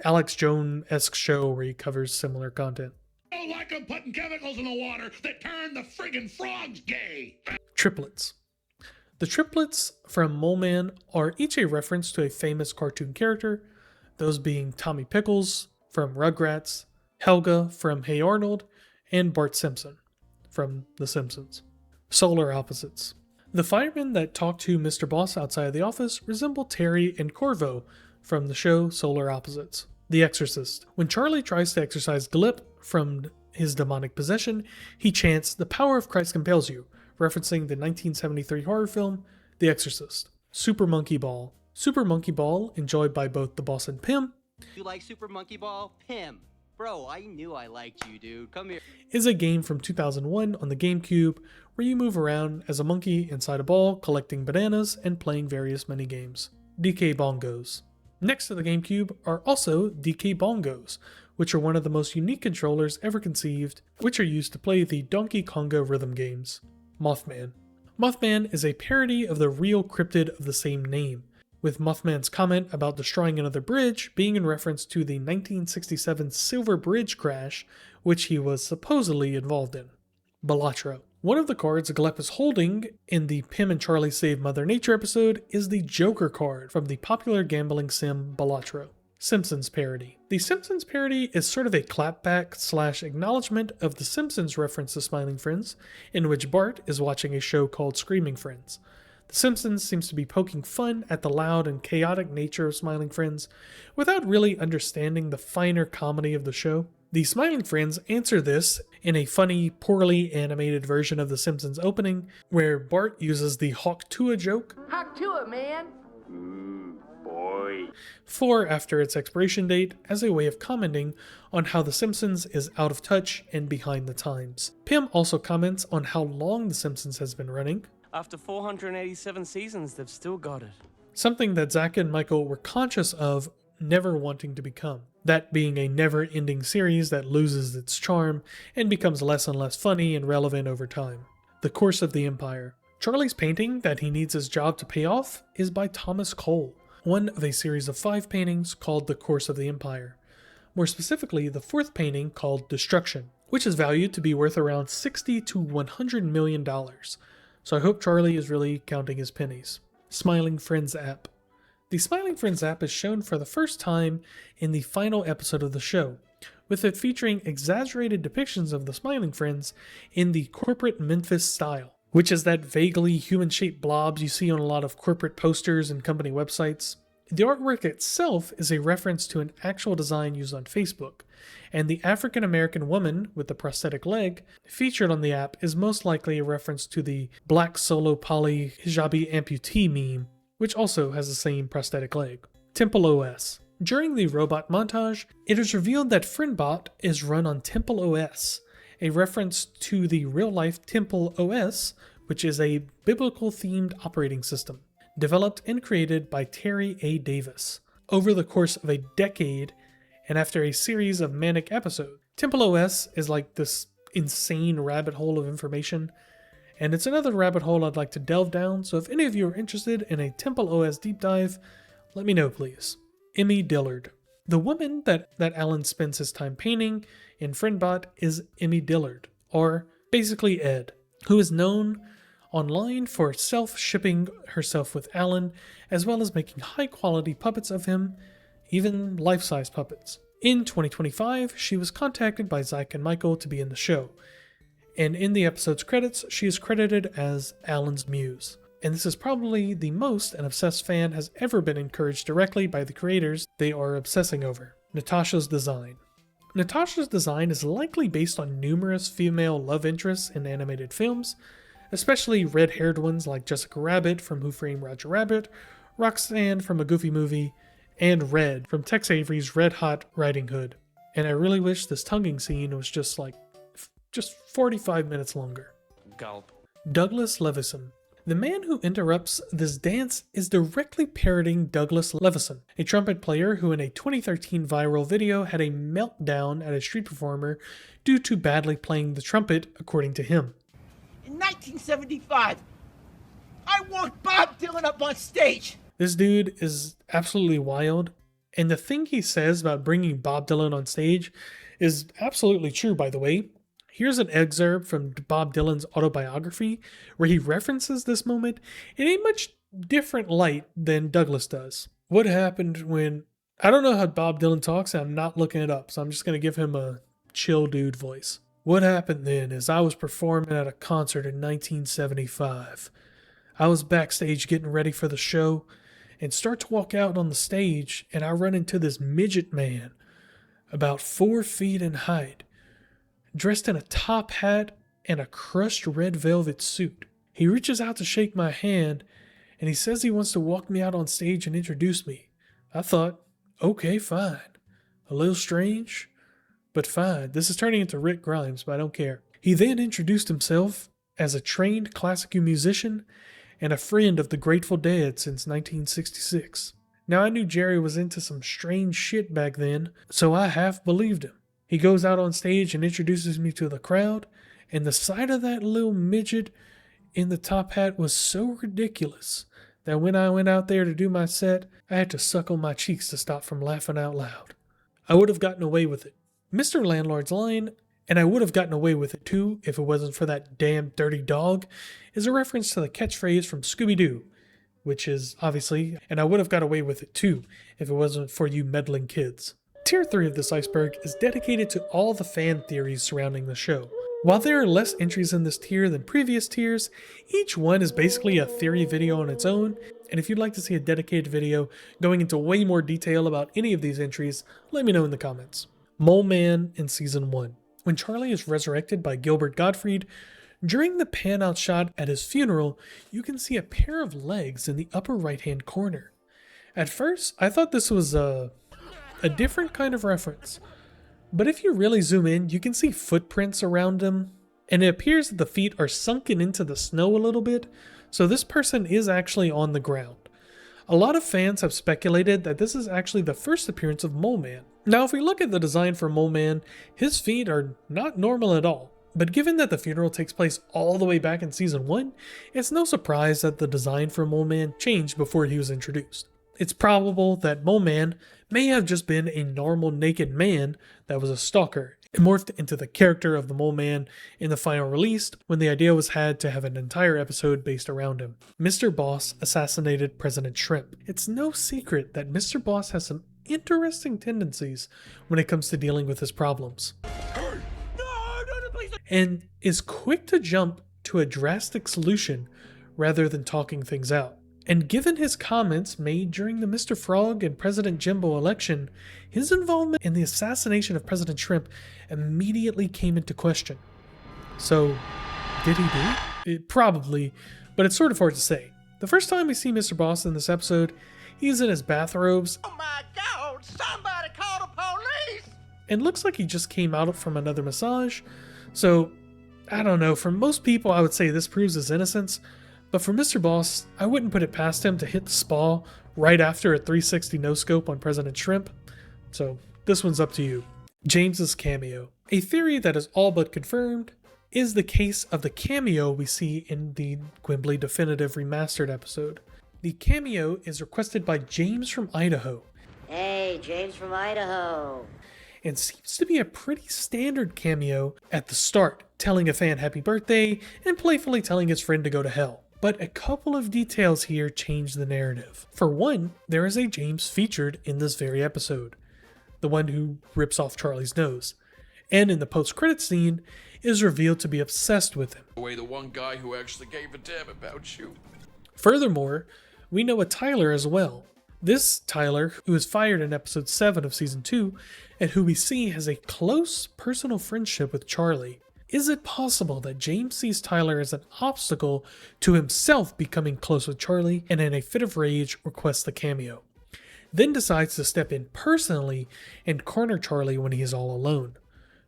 Alex Jones-esque show where he covers similar content. I don't like them putting chemicals in the water that turn the friggin' frogs gay. Triplets. The triplets from Mole Man are each a reference to a famous cartoon character, those being Tommy Pickles from Rugrats, Helga from Hey Arnold, and Bart Simpson from The Simpsons. Solar opposites. The firemen that talk to Mr. Boss outside of the office resemble Terry and Corvo from the show Solar Opposites. The Exorcist. When Charlie tries to exorcise Glep from his demonic possession, he chants, "The power of Christ compels you," referencing the 1973 horror film The Exorcist. Super Monkey Ball. Super Monkey Ball, enjoyed by both the boss and Pim, You like Super Monkey Ball? Pim. Bro, I knew I liked you, dude. Come here. is a game from 2001 on the GameCube where you move around as a monkey inside a ball, collecting bananas and playing various mini-games. DK Bongos. Next to the GameCube are also DK Bongos, which are one of the most unique controllers ever conceived, which are used to play the Donkey Konga rhythm games. Mothman. Mothman is a parody of the real cryptid of the same name, with Mothman's comment about destroying another bridge being in reference to the 1967 Silver Bridge crash, which he was supposedly involved in. Balatro. One of the cards Glep is holding in the Pim and Charlie Save Mother Nature episode is the Joker card from the popular gambling sim Balatro. Simpsons parody. The Simpsons parody is sort of a clapback / acknowledgement of the Simpsons reference to Smiling Friends, in which Bart is watching a show called Screaming Friends. The Simpsons seems to be poking fun at the loud and chaotic nature of Smiling Friends, without really understanding the finer comedy of the show. The Smiling Friends answer this in a funny, poorly animated version of the Simpsons opening, where Bart uses the Hawk Tuah joke, Hawk Tuah, man. Boy. 4 after its expiration date, as a way of commenting on how The Simpsons is out of touch and behind the times. Pim also comments on how long The Simpsons has been running. After 487 seasons, they've still got it. Something that Zach and Michael were conscious of never wanting to become. That being a never-ending series that loses its charm and becomes less and less funny and relevant over time. The Course of the Empire. Charlie's painting that he needs his job to pay off is by Thomas Cole, one of a series of 5 paintings called The Course of the Empire. More specifically, the 4th painting called Destruction, which is valued to be worth around $60 to $100 million. So I hope Charlie is really counting his pennies. Smiling Friends app. The Smiling Friends app is shown for the first time in the final episode of the show, with it featuring exaggerated depictions of the Smiling Friends in the corporate Memphis style, which is that vaguely human-shaped blobs you see on a lot of corporate posters and company websites. The artwork itself is a reference to an actual design used on Facebook, and the African-American woman with the prosthetic leg featured on the app is most likely a reference to the black solo poly hijabi amputee meme, which also has the same prosthetic leg. Temple OS. During the robot montage, it is revealed that FriendBot is run on Temple OS, a reference to the real-life Temple OS, which is a biblical-themed operating system, developed and created by Terry A. Davis. Over the course of a decade, and after a series of manic episodes, Temple OS is like this insane rabbit hole of information, and it's another rabbit hole I'd like to delve down, so if any of you are interested in a Temple OS deep dive, let me know please. Emmy Dillard. The woman that Alan spends his time painting in Friendbot is Emmy Dillard, or basically Ed, who is known online for self-shipping herself with Alan, as well as making high-quality puppets of him, even life-size puppets. In 2025, she was contacted by Zyke and Michael to be in the show, and in the episode's credits, she is credited as Alan's muse. And this is probably the most an obsessed fan has ever been encouraged directly by the creators they are obsessing over. Natasha's design. Natasha's design is likely based on numerous female love interests in animated films, especially red-haired ones like Jessica Rabbit from Who Framed Roger Rabbit, Roxanne from A Goofy Movie, and Red from Tex Avery's Red Hot Riding Hood. And I really wish this tonguing scene was just 45 minutes longer. Gulp. Douglas Levison. The man who interrupts this dance is directly parroting Douglas Levison, a trumpet player who in a 2013 viral video had a meltdown at a street performer due to badly playing the trumpet, according to him. In 1975, I walked Bob Dylan up on stage. This dude is absolutely wild, and the thing he says about bringing Bob Dylan on stage is absolutely true, by the way. Here's an excerpt from Bob Dylan's autobiography where he references this moment in a much different light than Douglas does. What happened when... I don't know how Bob Dylan talks, and I'm not looking it up, so I'm just going to give him a chill dude voice. What happened then is I was performing at a concert in 1975. I was backstage getting ready for the show and start to walk out on the stage, and I run into this midget man about 4 feet in height, dressed in a top hat and a crushed red velvet suit. He reaches out to shake my hand, and he says he wants to walk me out on stage and introduce me. I thought, okay, fine. A little strange, but fine. This is turning into Rick Grimes, but I don't care. He then introduced himself as a trained classical musician and a friend of the Grateful Dead since 1966. Now, I knew Jerry was into some strange shit back then, so I half believed him. He goes out on stage and introduces me to the crowd, and the sight of that little midget in the top hat was so ridiculous that when I went out there to do my set, I had to suckle my cheeks to stop from laughing out loud. I would have gotten away with it. Mr. Landlord's line, and I would have gotten away with it too if it wasn't for that damn dirty dog, is a reference to the catchphrase from Scooby-Doo, which is, obviously, and I would have got away with it too if it wasn't for you meddling kids. Tier 3 of this iceberg is dedicated to all the fan theories surrounding the show. While there are less entries in this tier than previous tiers, each one is basically a theory video on its own, and if you'd like to see a dedicated video going into way more detail about any of these entries, let me know in the comments. Mole Man in Season 1. When Charlie is resurrected by Gilbert Gottfried, during the pan-out shot at his funeral, you can see a pair of legs in the upper right-hand corner. At first, I thought this was a different kind of reference, but if you really zoom in, you can see footprints around him, and it appears that the feet are sunken into the snow a little bit, so this person is actually on the ground. A lot of fans have speculated that this is actually the first appearance of Mole Man. Now, if we look at the design for Mole Man, his feet are not normal at all, but given that the funeral takes place all the way back in Season 1, it's no surprise that the design for Mole Man changed before he was introduced. It's probable that Mole Man may have just been a normal naked man that was a stalker and morphed into the character of the Mole Man in the final release when the idea was had to have an entire episode based around him. Mr. Boss assassinated President Shrimp. It's no secret that Mr. Boss has some interesting tendencies when it comes to dealing with his problems. And is quick to jump to a drastic solution rather than talking things out. And given his comments made during the Mr. Frog and President Jimbo election, his involvement in the assassination of President Shrimp immediately came into question. So, did he do it? Probably, but it's sort of hard to say. The first time we see Mr. Boss in this episode, he's in his bathrobes. Oh my God, somebody call the police! And looks like he just came out from another massage. So, I don't know, for most people I would say this proves his innocence, but for Mr. Boss, I wouldn't put it past him to hit the spa right after a 360 no-scope on President Shrimp. So, this one's up to you. James's cameo. A theory that is all but confirmed is the case of the cameo we see in the Gimli Definitive Remastered episode. The cameo is requested by James from Idaho. Hey, James from Idaho. And seems to be a pretty standard cameo at the start, telling a fan happy birthday and playfully telling his friend to go to hell. But a couple of details here change the narrative. For one, there is a James featured in this very episode, the one who rips off Charlie's nose, and in the post-credits scene is revealed to be obsessed with him. The one guy who actually gave a damn about you. Furthermore, we know a Tyler as well. This Tyler, who was fired in episode 7 of season 2, and who we see has a close personal friendship with Charlie. Is it possible that James sees Tyler as an obstacle to himself becoming close with Charlie, and in a fit of rage requests the cameo, then decides to step in personally and corner Charlie when he is all alone,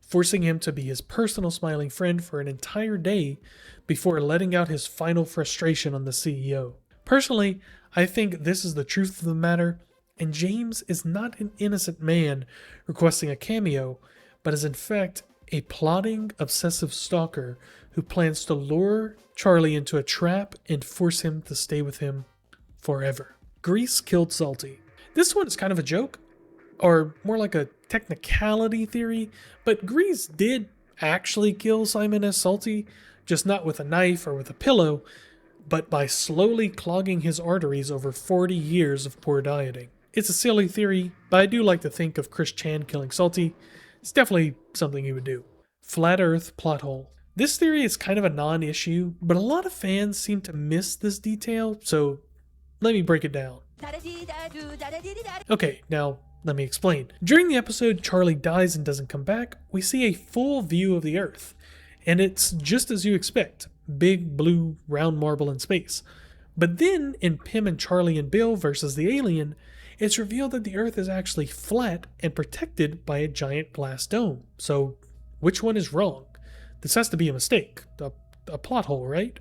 forcing him to be his personal smiling friend for an entire day before letting out his final frustration on the CEO? Personally, I think this is the truth of the matter, and James is not an innocent man requesting a cameo, but is in fact a plotting, obsessive stalker who plans to lure Charlie into a trap and force him to stay with him forever. Grease killed Salty. This one is kind of a joke, or more like a technicality theory, but Grease did actually kill Simon S. Salty, just not with a knife or with a pillow, but by slowly clogging his arteries over 40 years of poor dieting. It's a silly theory, but I do like to think of Chris Chan killing Salty. It's definitely something he would do. Flat Earth plot hole. This theory is kind of a non-issue, but a lot of fans seem to miss this detail, so let me break it down. Okay, now let me explain. During the episode Charlie dies and doesn't come back, we see a full view of the Earth, and it's just as you expect. Big, blue, round marble in space. But then, in Pym and Charlie and Bill versus the alien, it's revealed that the Earth is actually flat and protected by a giant glass dome. So, which one is wrong? This has to be a mistake. A plot hole, right?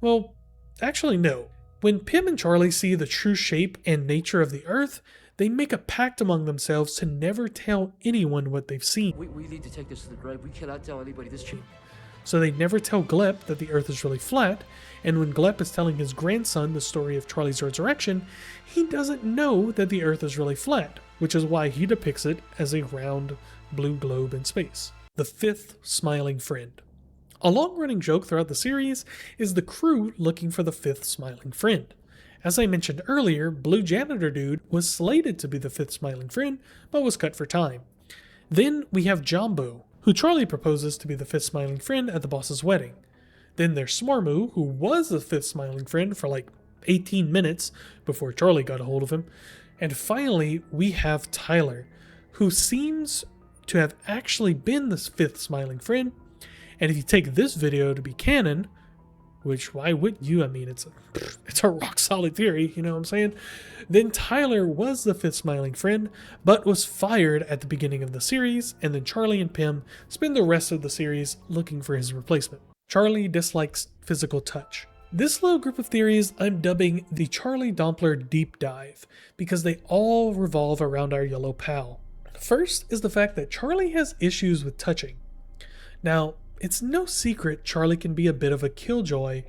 Well, actually no. When Pym and Charlie see the true shape and nature of the Earth, they make a pact among themselves to never tell anyone what they've seen. We need to take this to the grave. We cannot tell anybody this cheap. So they never tell Glep that the Earth is really flat, and when Glep is telling his grandson the story of Charlie's resurrection, he doesn't know that the Earth is really flat, which is why he depicts it as a round blue globe in space. The fifth smiling friend. A long-running joke throughout the series is the crew looking for the fifth smiling friend. As I mentioned earlier, Blue Janitor Dude was slated to be the fifth smiling friend, but was cut for time. Then we have Jumbo, who Charlie proposes to be the fifth smiling friend at the boss's wedding. Then there's Smarmoo, who was the fifth smiling friend for like 18 minutes before Charlie got a hold of him. And finally, we have Tyler, who seems to have actually been the fifth smiling friend. And if you take this video to be canon, which why wouldn't you? I mean, it's a rock solid theory, you know what I'm saying? Then Tyler was the fifth smiling friend, but was fired at the beginning of the series, and then Charlie and Pym spend the rest of the series looking for his replacement. Charlie dislikes physical touch. This little group of theories I'm dubbing the Charlie Dompler Deep Dive, because they all revolve around our yellow pal. First is the fact that Charlie has issues with touching. Now, it's no secret Charlie can be a bit of a killjoy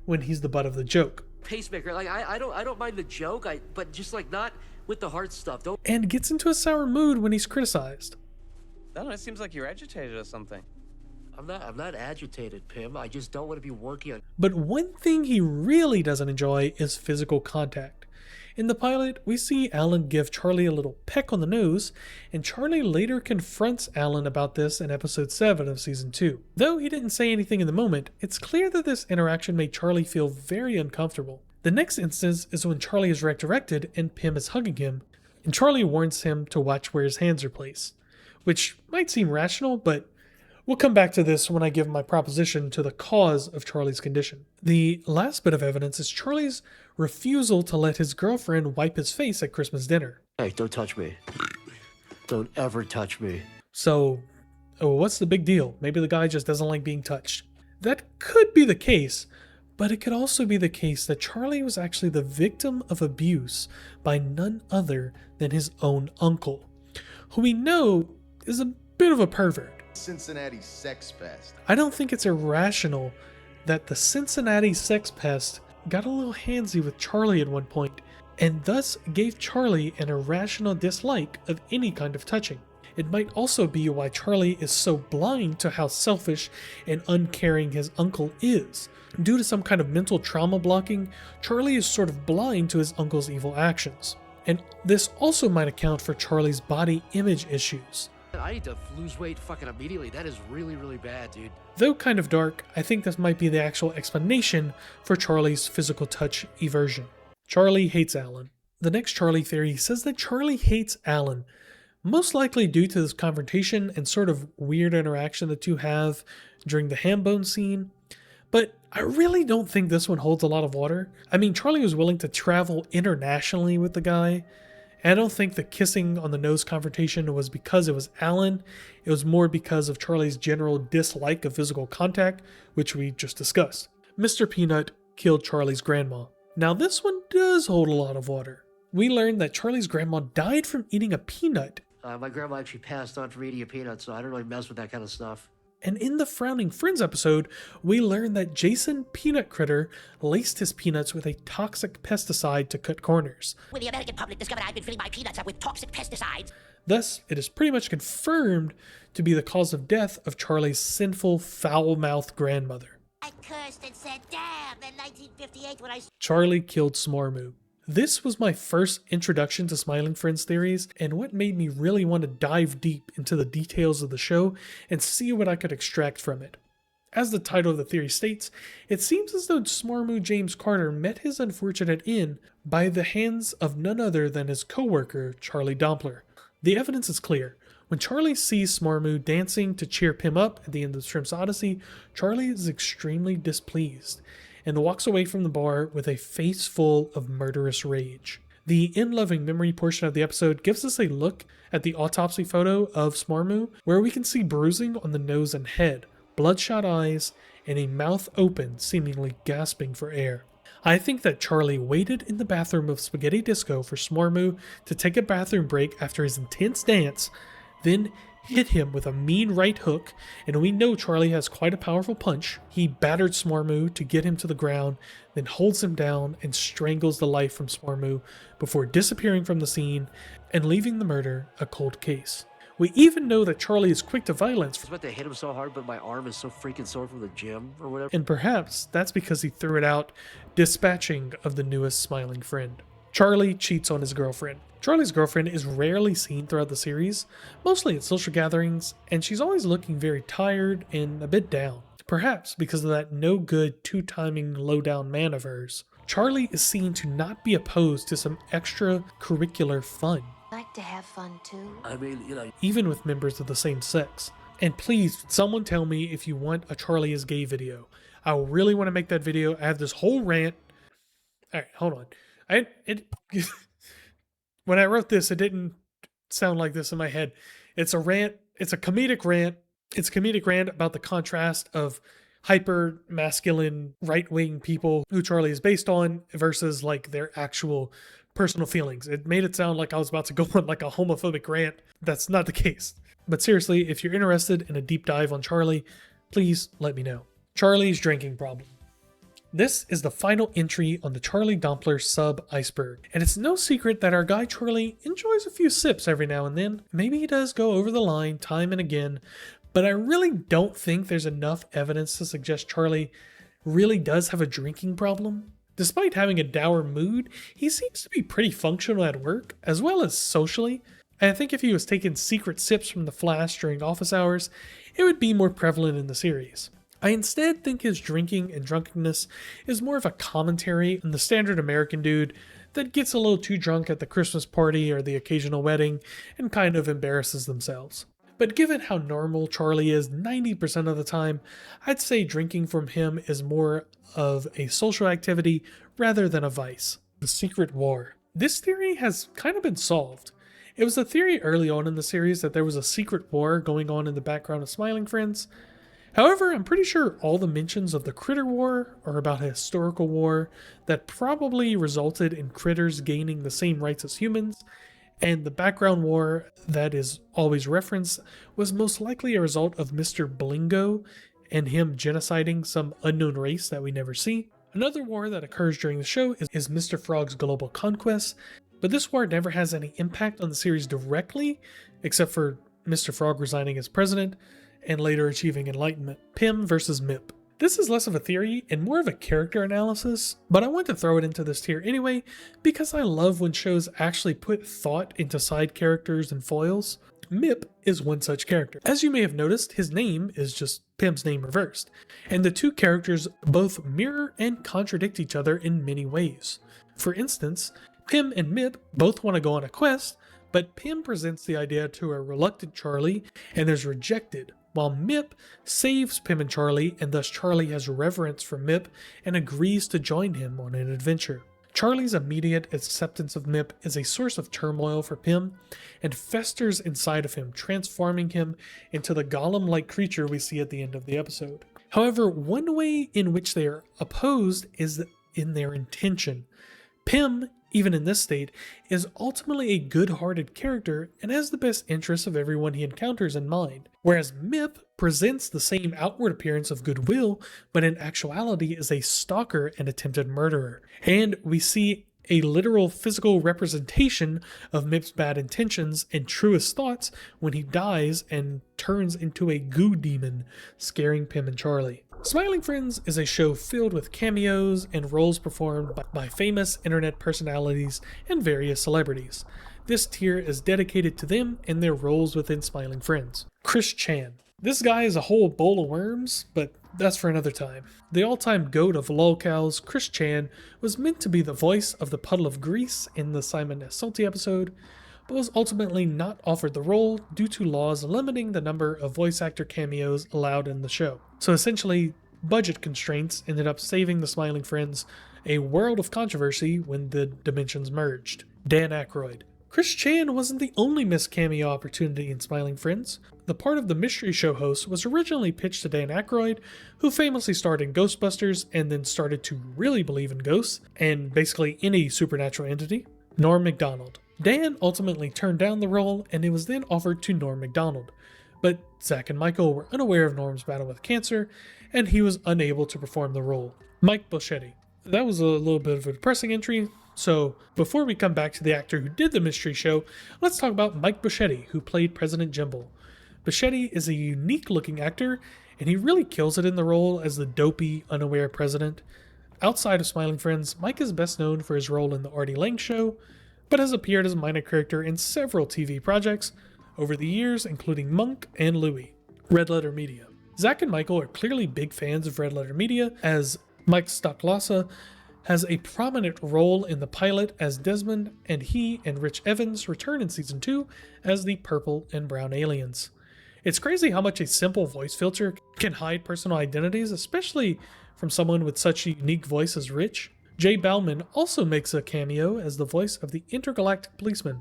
when he's the butt of the joke. Pacemaker, like I don't mind the joke, but just like not with the hard stuff. Don't. And gets into a sour mood when he's criticized. I don't know, it seems like you're agitated or something. I'm not agitated, Pym. I just don't want to be working on. But one thing he really doesn't enjoy is physical contact. In the pilot, we see Alan give Charlie a little peck on the nose, and Charlie later confronts Alan about this in episode 7 of season 2. Though he didn't say anything in the moment, it's clear that this interaction made Charlie feel very uncomfortable. The next instance is when Charlie is resurrected and Pym is hugging him, and Charlie warns him to watch where his hands are placed, which might seem rational, but we'll come back to this when I give my proposition to the cause of Charlie's condition. The last bit of evidence is Charlie's refusal to let his girlfriend wipe his face at Christmas dinner. Hey, don't touch me. Don't ever touch me. So, what's the big deal? Maybe the guy just doesn't like being touched. That could be the case, but it could also be the case that Charlie was actually the victim of abuse by none other than his own uncle, who we know is a bit of a pervert. Cincinnati sex pest. I don't think it's irrational that the Cincinnati sex pest got a little handsy with Charlie at one point, and thus gave Charlie an irrational dislike of any kind of touching. It might also be why Charlie is so blind to how selfish and uncaring his uncle is. Due to some kind of mental trauma blocking, Charlie is sort of blind to his uncle's evil actions. And this also might account for Charlie's body image issues. I need to lose weight fucking immediately. That is really, really bad, dude. Though kind of dark, I think this might be the actual explanation for Charlie's physical touch eversion. Charlie hates Alan. The next Charlie theory says that Charlie hates Alan, most likely due to this confrontation and sort of weird interaction the two have during the ham bone scene. But I really don't think this one holds a lot of water. I mean, Charlie was willing to travel internationally with the guy, and I don't think the kissing on the nose confrontation was because it was Alan. It was more because of Charlie's general dislike of physical contact, which we just discussed. Mr. Peanut killed Charlie's grandma. Now this one does hold a lot of water. We learned that Charlie's grandma died from eating a peanut. My grandma actually passed on from eating a peanut, so I don't really mess with that kind of stuff. And in the Frowning Friends episode, we learned that Jason Peanut Critter laced his peanuts with a toxic pesticide to cut corners. When the American public discovered I've been filling my peanuts up with toxic pesticides. Thus, it is pretty much confirmed to be the cause of death of Charlie's sinful, foul-mouthed grandmother. I cursed and said, damn, in 1958 when I... Charlie killed Smarmoo. This was my first introduction to Smiling Friends theories, and what made me really want to dive deep into the details of the show and see what I could extract from it. As the title of the theory states, it seems as though Smarmoo James Carter met his unfortunate end by the hands of none other than his co-worker, Charlie Dompler. The evidence is clear. When Charlie sees Smarmoo dancing to cheer Pym up at the end of Shrimp's Odyssey, Charlie is extremely displeased and walks away from the bar with a face full of murderous rage. The in-loving memory portion of the episode gives us a look at the autopsy photo of Smarmoo, where we can see bruising on the nose and head, bloodshot eyes, and a mouth open, seemingly gasping for air. I think that Charlie waited in the bathroom of Spaghetti Disco for Smarmoo to take a bathroom break after his intense dance, then hit him with a mean right hook, and we know Charlie has quite a powerful punch. He battered Smarmoo to get him to the ground, then holds him down and strangles the life from Smarmoo before disappearing from the scene and leaving the murder a cold case. We even know that Charlie is quick to violence. I was about to hit him so hard, but my arm is so freaking sore from the gym or whatever. And perhaps that's because he threw it out dispatching of the newest Smiling Friend. Charlie cheats on his girlfriend. Charlie's girlfriend is rarely seen throughout the series, mostly at social gatherings, and she's always looking very tired and a bit down. Perhaps because of that no-good, two-timing, low-down man of hers. Charlie is seen to not be opposed to some extracurricular fun. Like to have fun too. I mean, you know, even with members of the same sex. And please, someone tell me if you want a Charlie is gay video. I really want to make that video. I have this whole rant. Alright, hold on. When I wrote this, it didn't sound like this in my head. It's a rant. It's a comedic rant. It's a comedic rant about the contrast of hyper masculine right-wing people who Charlie is based on versus like their actual personal feelings. It made it sound like I was about to go on like a homophobic rant. That's not the case. But seriously, if you're interested in a deep dive on Charlie, please let me know. Charlie's drinking problem. This is the final entry on the Charlie Dompler sub Iceberg, and it's no secret that our guy Charlie enjoys a few sips every now and then. Maybe he does go over the line time and again, but I really don't think there's enough evidence to suggest Charlie really does have a drinking problem. Despite having a dour mood, he seems to be pretty functional at work, as well as socially. And I think if he was taking secret sips from the flask during office hours, it would be more prevalent in the series. I instead think his drinking and drunkenness is more of a commentary on the standard American dude that gets a little too drunk at the Christmas party or the occasional wedding and kind of embarrasses themselves. But given how normal Charlie is 90% of the time, I'd say drinking from him is more of a social activity rather than a vice. The Secret War. This theory has kind of been solved. It was a theory early on in the series that there was a secret war going on in the background of Smiling Friends. However, I'm pretty sure all the mentions of the Critter War are about a historical war that probably resulted in critters gaining the same rights as humans, And the background war that is always referenced was most likely a result of Mr. Blingo and him genociding some unknown race that we never see. Another war that occurs during the show is Mr. Frog's global conquest, but this war never has any impact on the series directly, except for Mr. Frog resigning as president and later achieving enlightenment. Pym versus Mip. This is less of a theory and more of a character analysis, but I want to throw it into this tier anyway because I love when shows actually put thought into side characters and foils. Mip is one such character. As you may have noticed, his name is just Pym's name reversed, and the two characters both mirror and contradict each other in many ways. For instance, Pym and Mip both want to go on a quest, but Pym presents the idea to a reluctant Charlie and is rejected, while Mip saves Pym and Charlie, and thus Charlie has reverence for Mip and agrees to join him on an adventure. Charlie's immediate acceptance of Mip is a source of turmoil for Pym and festers inside of him, transforming him into the golem-like creature we see at the end of the episode. However, one way in which they are opposed is in their intention. Pym, even in this state, is ultimately a good-hearted character and has the best interests of everyone he encounters in mind, whereas Mip presents the same outward appearance of goodwill, but in actuality is a stalker and attempted murderer. And we see a literal physical representation of Mip's bad intentions and truest thoughts when he dies and turns into a goo demon, scaring Pym and Charlie. Smiling Friends is a show filled with cameos and roles performed by famous internet personalities and various celebrities. This tier is dedicated to them and their roles within Smiling Friends. Chris Chan. This guy is a whole bowl of worms, but that's for another time. The all-time goat of lolcows, Chris Chan, was meant to be the voice of the puddle of grease in the Simon S. Salty episode, but was ultimately not offered the role due to laws limiting the number of voice actor cameos allowed in the show. So essentially, budget constraints ended up saving the Smiling Friends a world of controversy when the dimensions merged. Dan Aykroyd. Chris Chan wasn't the only missed cameo opportunity in Smiling Friends. The part of the mystery show host was originally pitched to Dan Aykroyd, who famously starred in Ghostbusters and then started to really believe in ghosts and basically any supernatural entity. Norm Macdonald. Dan ultimately turned down the role, and it was then offered to Norm Macdonald. But Zach and Michael were unaware of Norm's battle with cancer, and he was unable to perform the role. Mike Boschetti. That was a little bit of a depressing entry, so before we come back to the actor who did the mystery show, let's talk about Mike Boschetti, who played President Jimble. Boschetti is a unique-looking actor, and he really kills it in the role as the dopey, unaware president. Outside of Smiling Friends, Mike is best known for his role in The Artie Lang Show, but has appeared as a minor character in several TV projects over the years, including Monk and Louie. Red Letter Media. Zach and Michael are clearly big fans of Red Letter Media, as Mike Stocklasa has a prominent role in the pilot as Desmond, and he and Rich Evans return in Season 2 as the Purple and Brown Aliens. It's crazy how much a simple voice filter can hide personal identities, especially from someone with such a unique voice as Rich. Jay Bauman also makes a cameo as the voice of the intergalactic policeman.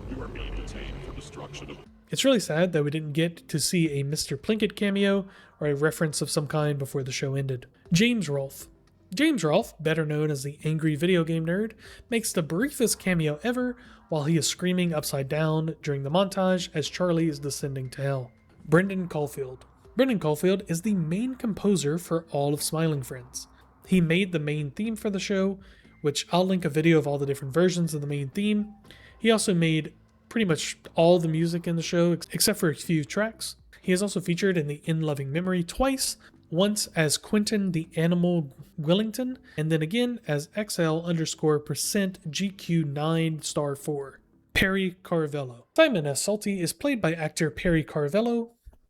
You are being detained for destruction of... It's really sad that we didn't get to see a Mr. Plinkett cameo or a reference of some kind before the show ended. James Rolfe. James Rolfe, better known as the angry video game nerd, makes the briefest cameo ever while he is screaming upside down during the montage as Charlie is descending to hell. Brendan Caulfield. Brendan Caulfield is the main composer for all of Smiling Friends. He made the main theme for the show, which I'll link a video of all the different versions of the main theme. He also made pretty much all the music in the show except for a few tracks. He is also featured in the In Loving Memory twice, once as Quentin the Animal Willington, and then again as XL_%GQ9*4. Perry Caravello. Simon S. Salty is played by actor Perry Caravello,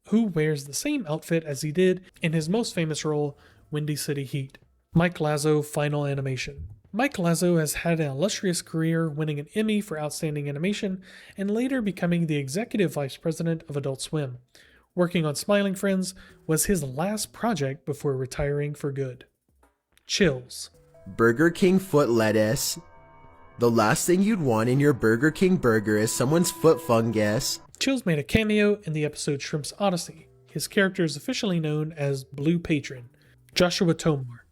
who wears the same outfit as he did in his most famous role, Windy City Heat. Mike Lazo, Final Animation. Mike Lazo has had an illustrious career, winning an Emmy for Outstanding Animation and later becoming the executive vice president of Adult Swim. Working on Smiling Friends was his last project before retiring for good. Chills. Burger King foot lettuce. The last thing you'd want in your Burger King burger is someone's foot fungus. Chills made a cameo in the episode Shrimp's Odyssey. His character is officially known as Blue Patron. Joshua Tomar.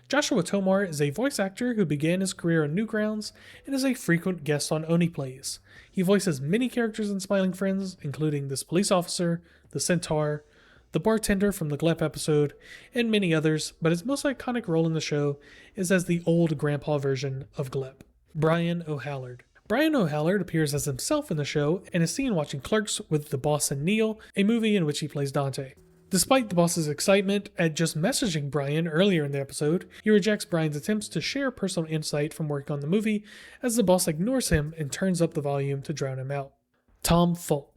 Joshua Tomar is a voice actor who began his career on Newgrounds and is a frequent guest on Oni Plays. He voices many characters in Smiling Friends, including this police officer, the centaur, the bartender from the Glep episode, and many others, but his most iconic role in the show is as the old grandpa version of Glep. Brian O'Hallard. Brian O'Hallard appears as himself in the show and is seen watching Clerks with the boss and Neil, a movie in which he plays Dante. Despite the boss's excitement at just messaging Brian earlier in the episode, he rejects Brian's attempts to share personal insight from working on the movie as the boss ignores him and turns up the volume to drown him out. Tom Fulp.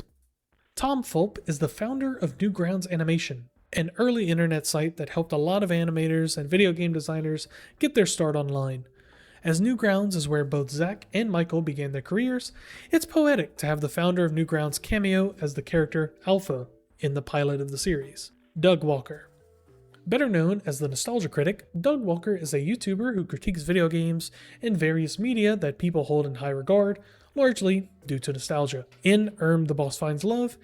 Tom Fulp is the founder of Newgrounds Animation, an early internet site that helped a lot of animators and video game designers get their start online. As Newgrounds is where both Zach and Michael began their careers, it's poetic to have the founder of Newgrounds cameo as the character Alpha in the pilot of the series. Doug Walker. Better known as the Nostalgia Critic, Doug Walker is a YouTuber who critiques video games and various media that people hold in high regard, largely due to nostalgia. In The Boss Finds Love,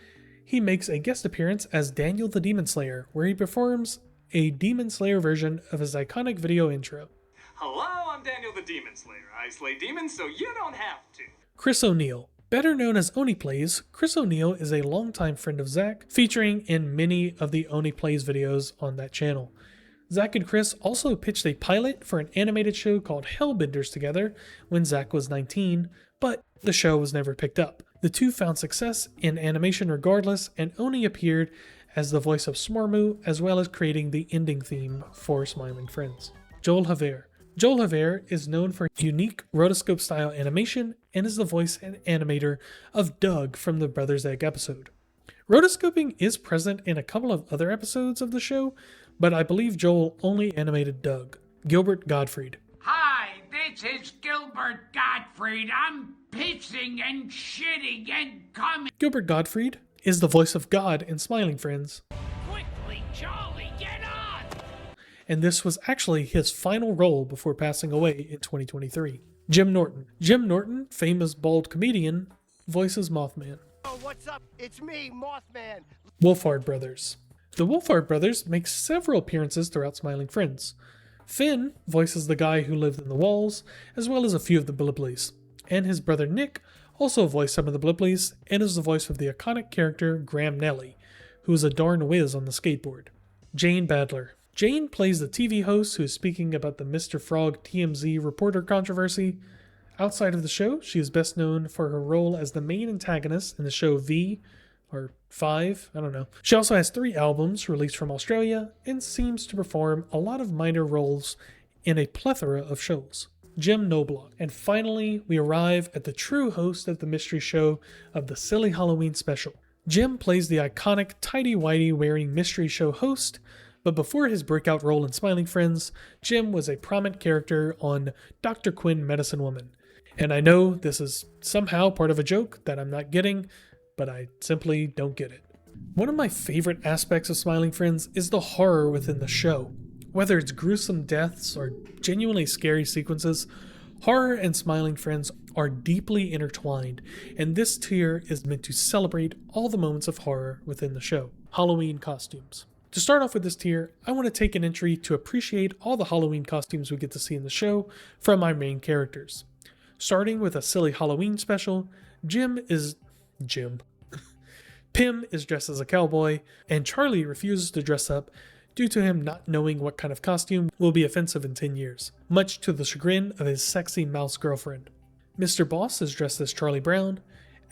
he makes a guest appearance as Daniel the Demon Slayer, where he performs a Demon Slayer version of his iconic video intro. Hello, I'm Daniel the Demon Slayer. I slay demons so you don't have to. Chris O'Neill. Better known as Oni Plays, Chris O'Neill is a longtime friend of Zach, featuring in many of the Oni Plays videos on that channel. Zach and Chris also pitched a pilot for an animated show called Hellbenders together when Zach was 19, but the show was never picked up. The two found success in animation regardless, and Oni appeared as the voice of Smormu, as well as creating the ending theme for Smiling Friends. Joel Haver. Joel Haver is known for unique rotoscope-style animation and is the voice and animator of Doug from the Brother's Egg episode. Rotoscoping is present in a couple of other episodes of the show, but I believe Joel only animated Doug. Gilbert Gottfried. Hi, this is Gilbert Gottfried. I'm pissing and shitting and coming. Gilbert Gottfried is the voice of God in Smiling Friends. Quickly, Charlie, get on! And this was actually his final role before passing away in 2023. Jim Norton. Jim Norton, famous bald comedian, voices Mothman. Oh, what's up? It's me, Mothman. Wolfhard Brothers. The Wolfhard Brothers make several appearances throughout Smiling Friends. Finn voices the guy who lived in the walls, as well as a few of the Blipleys. And his brother Nick also voiced some of the Blipleys and is the voice of the iconic character Graham Nelly, who is a darn whiz on the skateboard. Jane Badler. Jane plays the TV host who is speaking about the Mr. Frog TMZ reporter controversy. Outside of the show, she is best known for her role as the main antagonist in the show V, or 5, I don't know. She also has 3 albums released from Australia and seems to perform a lot of minor roles in a plethora of shows. Jim Knobloch. And finally, we arrive at the true host of the mystery show of the Silly Halloween Special. Jim plays the iconic tidy-whitey wearing mystery show host, but before his breakout role in Smiling Friends, Jim was a prominent character on Dr. Quinn Medicine Woman. And I know this is somehow part of a joke that I'm not getting, but I simply don't get it. One of my favorite aspects of Smiling Friends is the horror within the show. Whether it's gruesome deaths or genuinely scary sequences, horror and Smiling Friends are deeply intertwined, and this tier is meant to celebrate all the moments of horror within the show. Halloween costumes. To start off with this tier, I want to take an entry to appreciate all the Halloween costumes we get to see in the show from our main characters. Starting with a silly Halloween special, Pim is dressed as a cowboy, and Charlie refuses to dress up due to him not knowing what kind of costume will be offensive in 10 years, much to the chagrin of his sexy mouse girlfriend. Mr. Boss is dressed as Charlie Brown,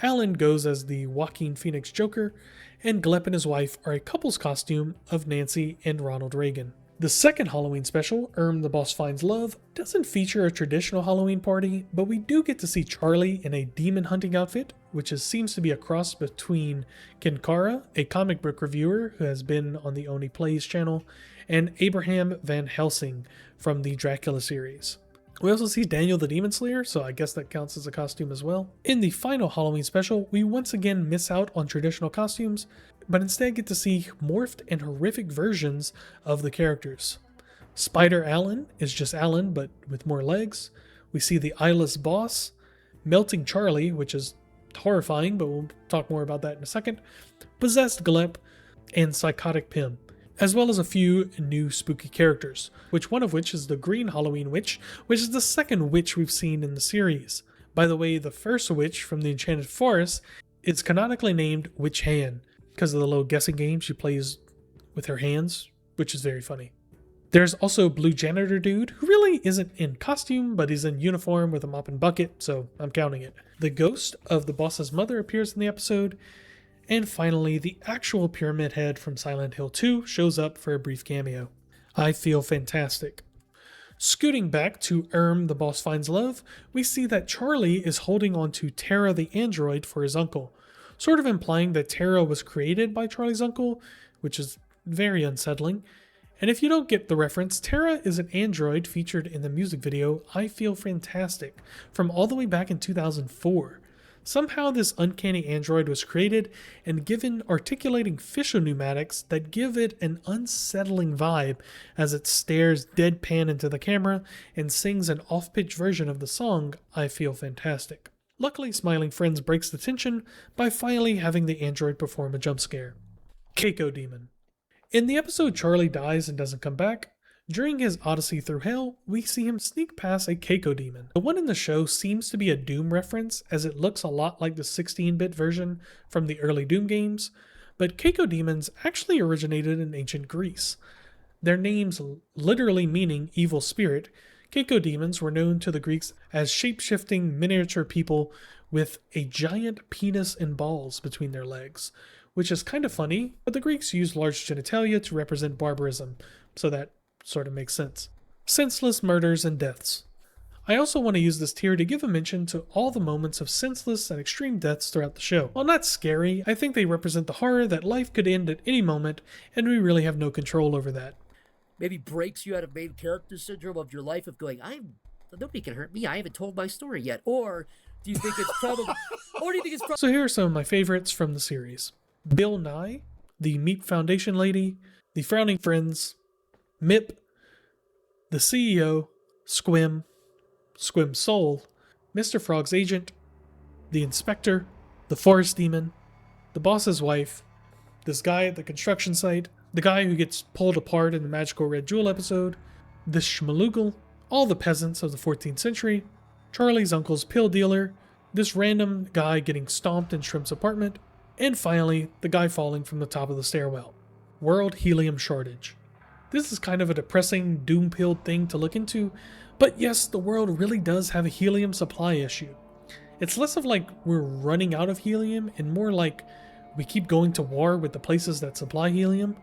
Alan goes as the Joaquin Phoenix Joker, and Glep and his wife are a couple's costume of Nancy and Ronald Reagan. The second Halloween special, The Boss Finds Love, doesn't feature a traditional Halloween party, but we do get to see Charlie in a demon hunting outfit, which seems to be a cross between Ken Kara, a comic book reviewer who has been on the Oni Plays channel, and Abraham Van Helsing from the Dracula series. We also see Daniel the Demon Slayer, so I guess that counts as a costume as well. In the final Halloween special, we once again miss out on traditional costumes, but instead get to see morphed and horrific versions of the characters. Spider Alan is just Alan, but with more legs. We see the eyeless boss, Melting Charlie, which is horrifying, but we'll talk more about that in a second, Possessed Glep, and Psychotic Pim. as well as a few new spooky characters, one of which is the Green Halloween Witch, which is the second witch we've seen in the series. By the way, the first witch from the Enchanted Forest is canonically named Witch Hand, because of the little guessing game she plays with her hands, which is very funny. There's also Blue Janitor Dude, who really isn't in costume, but he's in uniform with a mop and bucket, so I'm counting it. The ghost of the boss's mother appears in the episode, and finally, the actual Pyramid Head from Silent Hill 2 shows up for a brief cameo. I feel fantastic. Scooting back to the Boss Finds Love, we see that Charlie is holding on to Tara the android for his uncle, sort of implying that Tara was created by Charlie's uncle, which is very unsettling. And if you don't get the reference, Tara is an android featured in the music video I Feel Fantastic from all the way back in 2004. Somehow this uncanny android was created and given articulating facial pneumatics that give it an unsettling vibe as it stares deadpan into the camera and sings an off-pitch version of the song I Feel Fantastic. Luckily, Smiling Friends breaks the tension by finally having the android perform a jump scare. Keiko Demon. In the episode Charlie dies and doesn't come back, during his odyssey through hell, we see him sneak past a Keiko Demon. The one in the show seems to be a Doom reference, as it looks a lot like the 16-bit version from the early Doom games, but Keiko Demons actually originated in ancient Greece. Their names literally meaning evil spirit, Keiko Demons were known to the Greeks as shape-shifting miniature people with a giant penis and balls between their legs, which is kind of funny, but the Greeks used large genitalia to represent barbarism, so that sort of makes sense. Senseless murders and deaths. I also want to use this tier to give a mention to all the moments of senseless and extreme deaths throughout the show. While not scary, I think they represent the horror that life could end at any moment, and we really have no control over that. Maybe breaks you out of main character syndrome of your life of going, nobody can hurt me, I haven't told my story yet. Or do you think it's probably... So here are some of my favorites from the series. Bill Nye, the Meat Foundation Lady, the Frowning Friends, Mip, the CEO, Squim, Squim's Soul, Mr. Frog's Agent, the Inspector, the Forest Demon, the Boss's Wife, this guy at the construction site, the guy who gets pulled apart in the Magical Red Jewel episode, the Schmaloogle, all the peasants of the 14th century, Charlie's uncle's pill dealer, this random guy getting stomped in Shrimp's apartment, and finally, the guy falling from the top of the stairwell. World Helium Shortage. This is kind of a depressing, doom-pilled thing to look into, but yes, the world really does have a helium supply issue. It's less of like we're running out of helium and more like we keep going to war with the places that supply helium.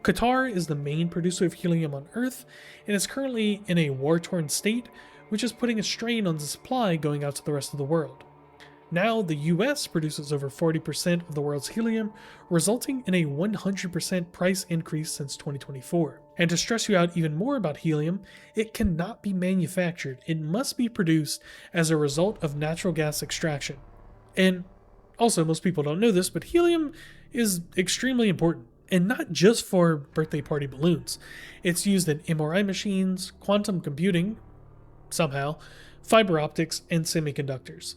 Qatar is the main producer of helium on Earth and is currently in a war-torn state, which is putting a strain on the supply going out to the rest of the world. Now, the US produces over 40% of the world's helium, resulting in a 100% price increase since 2024. And to stress you out even more about helium, it cannot be manufactured. It must be produced as a result of natural gas extraction. And also, most people don't know this, but helium is extremely important. And not just for birthday party balloons. It's used in MRI machines, quantum computing, somehow, fiber optics, and semiconductors.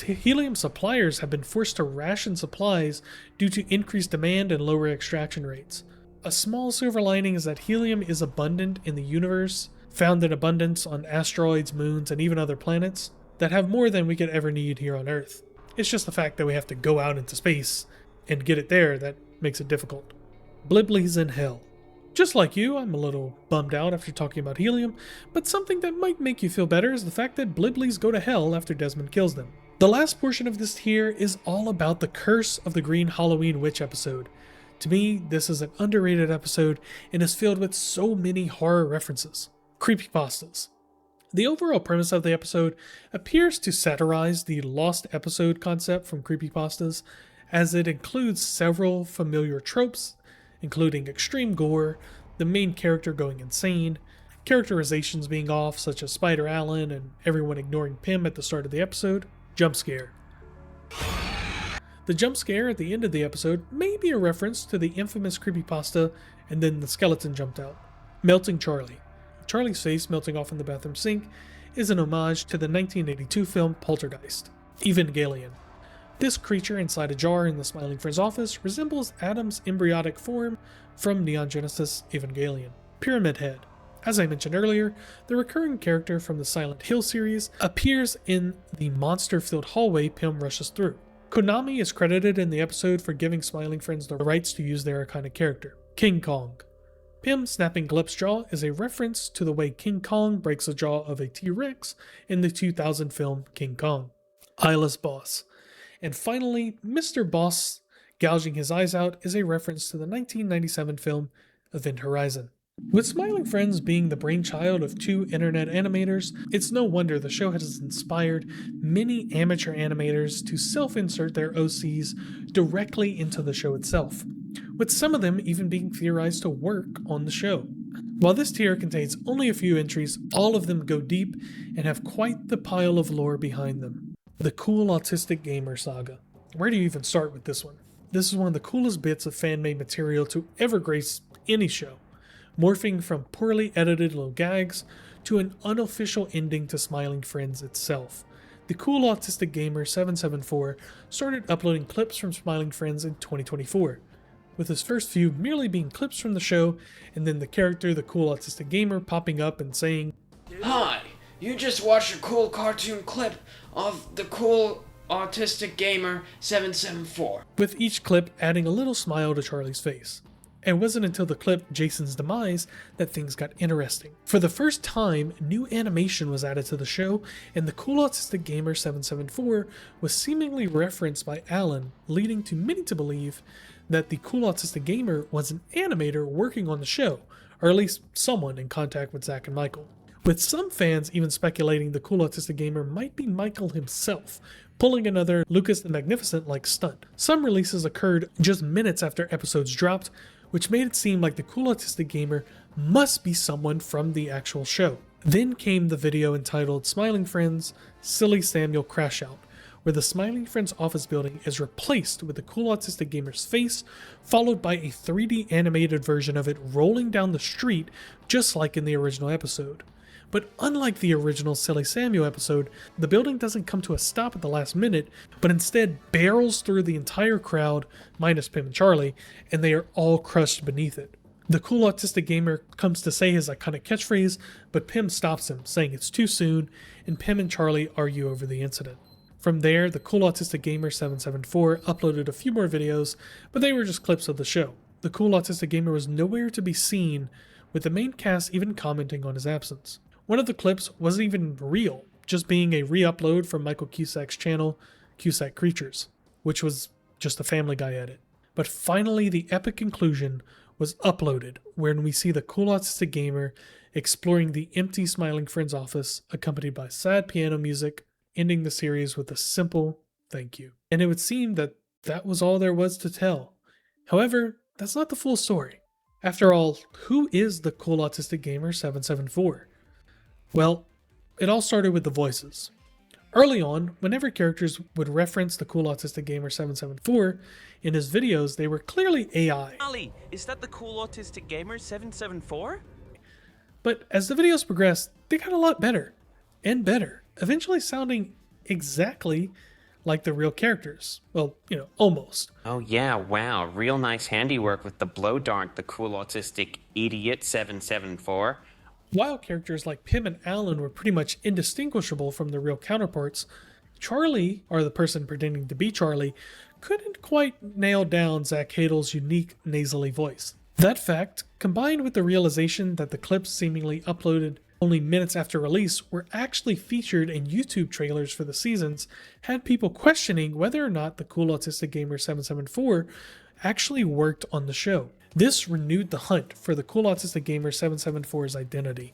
Helium suppliers have been forced to ration supplies due to increased demand and lower extraction rates. A small silver lining is that helium is abundant in the universe, found in abundance on asteroids, moons, and even other planets that have more than we could ever need here on Earth. It's just the fact that we have to go out into space and get it there that makes it difficult. Bliblies in Hell. Just like you, I'm a little bummed out after talking about helium, but something that might make you feel better is the fact that Bliblies go to hell after Desmond kills them. The last portion of this tier is all about the Curse of the Green Halloween Witch episode. To me, this is an underrated episode and is filled with so many horror references. Creepypastas. The overall premise of the episode appears to satirize the lost episode concept from creepypastas, as it includes several familiar tropes, including extreme gore, the main character going insane, characterizations being off such as Spider Allen and everyone ignoring Pym at the start of the episode, jump scare. The jump scare at the end of the episode may be a reference to the infamous creepypasta and then the skeleton jumped out. Melting Charlie. Charlie's face melting off in the bathroom sink is an homage to the 1982 film Poltergeist. Evangelion. This creature inside a jar in the Smiling Friends office resembles Adam's embryonic form from Neon Genesis Evangelion, Pyramid Head. As I mentioned earlier, the recurring character from the Silent Hill series appears in the monster-filled hallway Pym rushes through. Konami is credited in the episode for giving Smiling Friends the rights to use their iconic character, King Kong. Pym snapping Glep's jaw is a reference to the way King Kong breaks the jaw of a T-Rex in the 2000 film King Kong. Eyeless Boss. And finally, Mr. Boss gouging his eyes out is a reference to the 1997 film Event Horizon. With Smiling Friends being the brainchild of two internet animators, it's no wonder the show has inspired many amateur animators to self-insert their OCs directly into the show itself, with some of them even being theorized to work on the show. While this tier contains only a few entries, all of them go deep and have quite the pile of lore behind them. The Cool Autistic Gamer Saga. Where do you even start with this one? This is one of the coolest bits of fan-made material to ever grace any show, morphing from poorly edited little gags to an unofficial ending to Smiling Friends itself. The Cool Autistic Gamer 774 started uploading clips from Smiling Friends in 2024, with his first few merely being clips from the show, and then the character, the Cool Autistic Gamer, popping up and saying, "Hi, you just watched a cool cartoon clip of the Cool Autistic Gamer 774. with each clip adding a little smile to Charlie's face. It wasn't until the clip Jason's Demise that things got interesting. For the first time, new animation was added to the show, and the Cool Autistic Gamer 774 was seemingly referenced by Alan, leading to many to believe that the Cool Autistic Gamer was an animator working on the show, or at least someone in contact with Zach and Michael. With some fans even speculating the Cool Autistic Gamer might be Michael himself, pulling another Lucas the Magnificent-like stunt. Some releases occurred just minutes after episodes dropped, which made it seem like the Cool Autistic Gamer must be someone from the actual show. Then came the video entitled Smiling Friends, Silly Samuel Crash Out, where the Smiling Friends office building is replaced with the Cool Autistic Gamer's face, followed by a 3D animated version of it rolling down the street just like in the original episode. But unlike the original Silly Samuel episode, the building doesn't come to a stop at the last minute, but instead barrels through the entire crowd, minus Pym and Charlie, and they are all crushed beneath it. The Cool Autistic Gamer comes to say his iconic catchphrase, but Pym stops him, saying it's too soon, and Pym and Charlie argue over the incident. From there, the Cool Autistic Gamer 774 uploaded a few more videos, but they were just clips of the show. The Cool Autistic Gamer was nowhere to be seen, with the main cast even commenting on his absence. One of the clips wasn't even real, just being a re-upload from Michael Cusack's channel, Cusack Creatures, which was just a Family Guy edit. But finally, the epic conclusion was uploaded, wherein we see the Cool Autistic Gamer exploring the empty Smiling Friends office, accompanied by sad piano music, ending the series with a simple thank you. And it would seem that that was all there was to tell. However, that's not the full story. After all, who is the Cool Autistic Gamer 774? Well, it all started with the voices. Early on, whenever characters would reference the Cool Autistic Gamer 774 in his videos, they were clearly AI. Ali, is that the Cool Autistic Gamer 774? But as the videos progressed, they got a lot better and better, eventually sounding exactly like the real characters. Well, almost. Oh yeah, wow, real nice handiwork with the blow dart, the Cool Autistic Idiot 774. While characters like Pym and Alan were pretty much indistinguishable from their real counterparts, Charlie, or the person pretending to be Charlie, couldn't quite nail down Zach Hadel's unique nasally voice. That fact, combined with the realization that the clips seemingly uploaded only minutes after release were actually featured in YouTube trailers for the seasons, had people questioning whether or not the Cool Autistic Gamer 774 actually worked on the show. This renewed the hunt for the Cool Autistic Gamer 774's identity.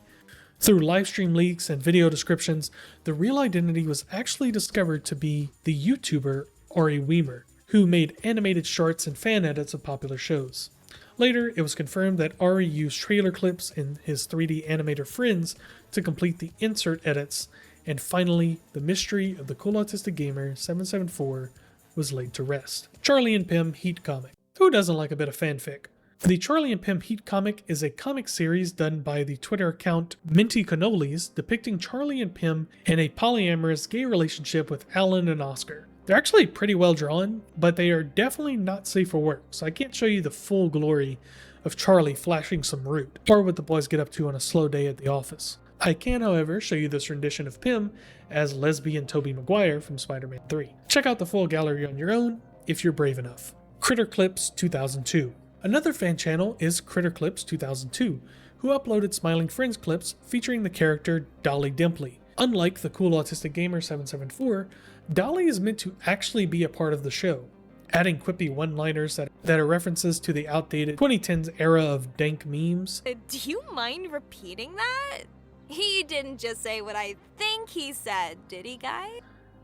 Through livestream leaks and video descriptions, the real identity was actually discovered to be the YouTuber Ari Weimer, who made animated shorts and fan edits of popular shows. Later, it was confirmed that Ari used trailer clips in his 3D animator friends to complete the insert edits, and finally, the mystery of the Cool Autistic Gamer 774 was laid to rest. Charlie and Pym Heat Comic. Who doesn't like a bit of fanfic? The Charlie and Pim Heat comic is a comic series done by the Twitter account Minty Cannolis depicting Charlie and Pim in a polyamorous gay relationship with Alan and Oscar. They're actually pretty well drawn, but they are definitely not safe for work, so I can't show you the full glory of Charlie flashing some root, or what the boys get up to on a slow day at the office. I can, however, show you this rendition of Pim as lesbian Tobey Maguire from Spider-Man 3. Check out the full gallery on your own, if you're brave enough. Critter Clips 2002. Another fan channel is Critter Clips 2002, who uploaded Smiling Friends clips featuring the character Dolly Dimpley. Unlike the Cool Autistic Gamer 774, Dolly is meant to actually be a part of the show, adding quippy one-liners that are references to the outdated 2010s era of dank memes. Do you mind repeating that? He didn't just say what I think he said, did he, guy?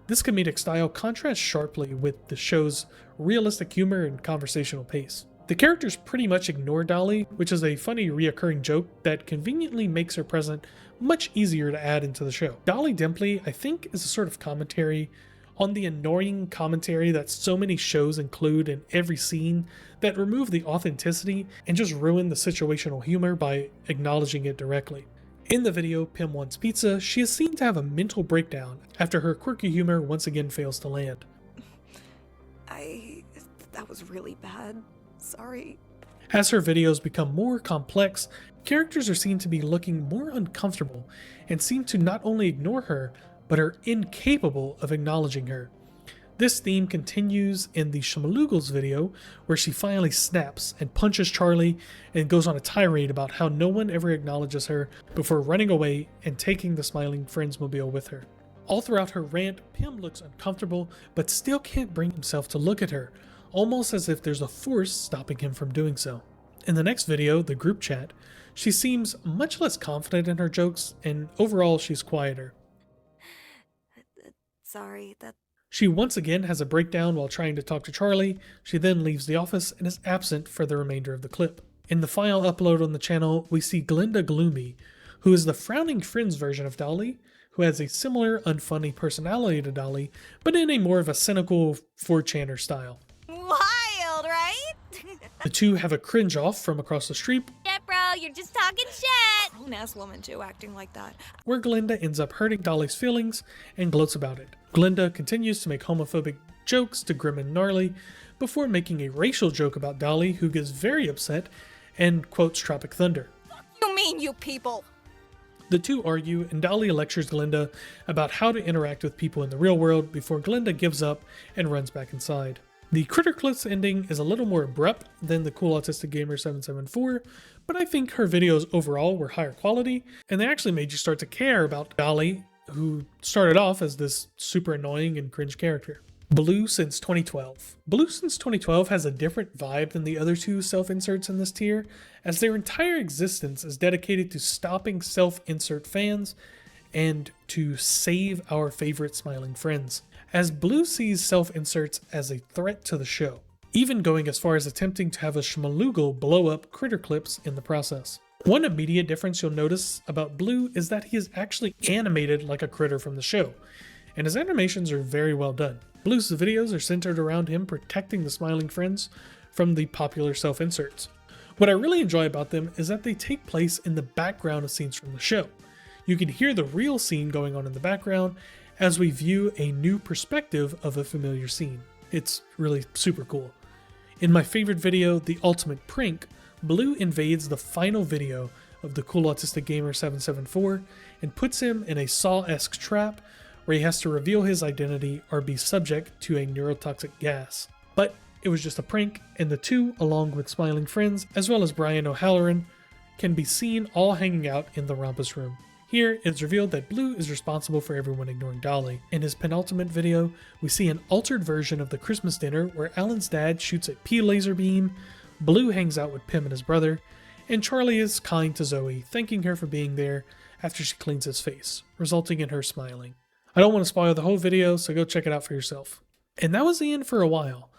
This comedic style contrasts sharply with the show's realistic humor and conversational pace. The characters pretty much ignore Dolly, which is a funny reoccurring joke that conveniently makes her present much easier to add into the show. Dolly Dimpley, I think, is a sort of commentary on the annoying commentary that so many shows include in every scene that remove the authenticity and just ruin the situational humor by acknowledging it directly. In the video Pim Wants Pizza, she is seen to have a mental breakdown after her quirky humor once again fails to land. That was really bad. Sorry. As her videos become more complex, characters are seen to be looking more uncomfortable and seem to not only ignore her, but are incapable of acknowledging her. This theme continues in the Schmalugels video, where she finally snaps and punches Charlie and goes on a tirade about how no one ever acknowledges her before running away and taking the Smiling Friends mobile with her. All throughout her rant, Pim looks uncomfortable, but still can't bring himself to look at her, almost as if there's a force stopping him from doing so. In the next video, the group chat, she seems much less confident in her jokes, and overall she's quieter. Sorry, She once again has a breakdown while trying to talk to Charlie. She then leaves the office and is absent for the remainder of the clip. In the final upload on the channel, we see Glinda Gloomy, who is the Frowning Friends version of Dolly, who has a similar unfunny personality to Dolly, but in a more of a cynical 4chaner style. Wild, right? The two have a cringe off from across the street, Yeah, bro, you're just talking shit. Grown-ass woman, too, acting like that. where Glinda ends up hurting Dolly's feelings and gloats about it. Glinda continues to make homophobic jokes to Grim and Gnarly before making a racial joke about Dolly, who gets very upset and quotes Tropic Thunder. You mean, you people? The two argue, and Dolly lectures Glinda about how to interact with people in the real world before Glinda gives up and runs back inside. The Critter Clips ending is a little more abrupt than the Cool Autistic Gamer 774, but I think her videos overall were higher quality, and they actually made you start to care about Dolly, who started off as this super annoying and cringe character. Blue Since 2012. Blue Since 2012 has a different vibe than the other two self-inserts in this tier, as their entire existence is dedicated to stopping self-insert fans and to save our favorite Smiling Friends, as Blue sees self-inserts as a threat to the show, even going as far as attempting to have a Schmalugel blow up Critter Clips in the process. One immediate difference you'll notice about Blue is that he is actually animated like a critter from the show, and his animations are very well done. Blue's videos are centered around him protecting the Smiling Friends from the popular self-inserts. What I really enjoy about them is that they take place in the background of scenes from the show. You can hear the real scene going on in the background as we view a new perspective of a familiar scene. It's really super cool. In my favorite video, The Ultimate Prank, Blue invades the final video of the Cool Autistic Gamer 774 and puts him in a Saw-esque trap where he has to reveal his identity or be subject to a neurotoxic gas. But it was just a prank, and the two, along with Smiling Friends, as well as Brian O'Halloran, can be seen all hanging out in the Rumpus Room. Here, it's revealed that Blue is responsible for everyone ignoring Dolly. In his penultimate video, we see an altered version of the Christmas dinner where Alan's dad shoots a P laser beam, Blue hangs out with Pim and his brother, and Charlie is kind to Zoe, thanking her for being there after she cleans his face, resulting in her smiling. I don't want to spoil the whole video, so go check it out for yourself. And that was the end for a while.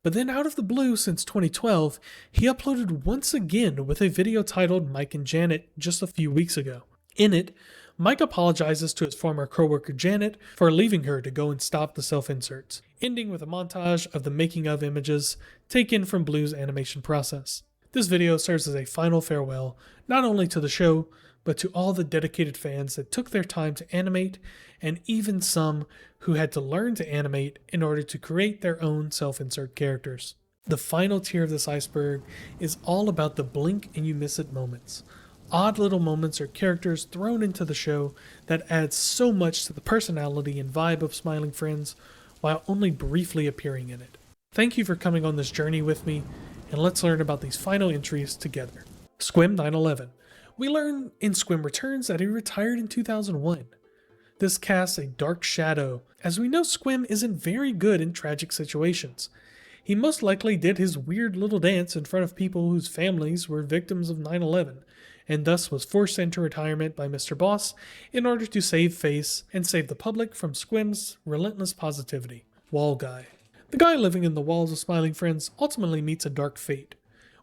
But then out of the blue since 2012, he uploaded once again with a video titled Mike and Janet just a few weeks ago. In it, Mike apologizes to his former coworker Janet for leaving her to go and stop the self-inserts, ending with a montage of the making of images taken from Blue's animation process. This video serves as a final farewell, not only to the show, but to all the dedicated fans that took their time to animate, and even some who had to learn to animate in order to create their own self-insert characters. The final tier of this iceberg is all about the blink and you miss it moments. Odd little moments or characters thrown into the show that adds so much to the personality and vibe of Smiling Friends while only briefly appearing in it. Thank you for coming on this journey with me, and let's learn about these final entries together. Squim 911. We learn in Squim Returns that he retired in 2001. This casts a dark shadow, as we know Squim isn't very good in tragic situations. He most likely did his weird little dance in front of people whose families were victims of 9/11, and thus was forced into retirement by Mr. Boss in order to save face and save the public from Squim's relentless positivity. Wall Guy. The guy living in the walls of Smiling Friends ultimately meets a dark fate.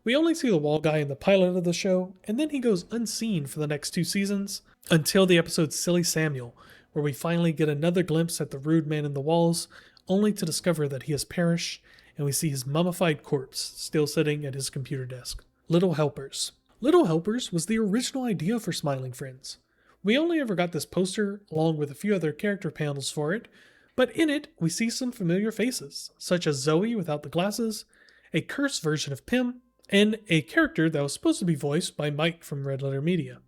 We only see the wall guy in the pilot of the show, and then he goes unseen for the next 2 seasons, until the episode Silly Samuel, where we finally get another glimpse at the rude man in the walls, only to discover that he has perished, and we see his mummified corpse still sitting at his computer desk. Little Helpers. Little Helpers was the original idea for Smiling Friends. We only ever got this poster, along with a few other character panels for it, but in it we see some familiar faces, such as Zoe without the glasses, a cursed version of Pim, and a character that was supposed to be voiced by Mike from Red Letter Media.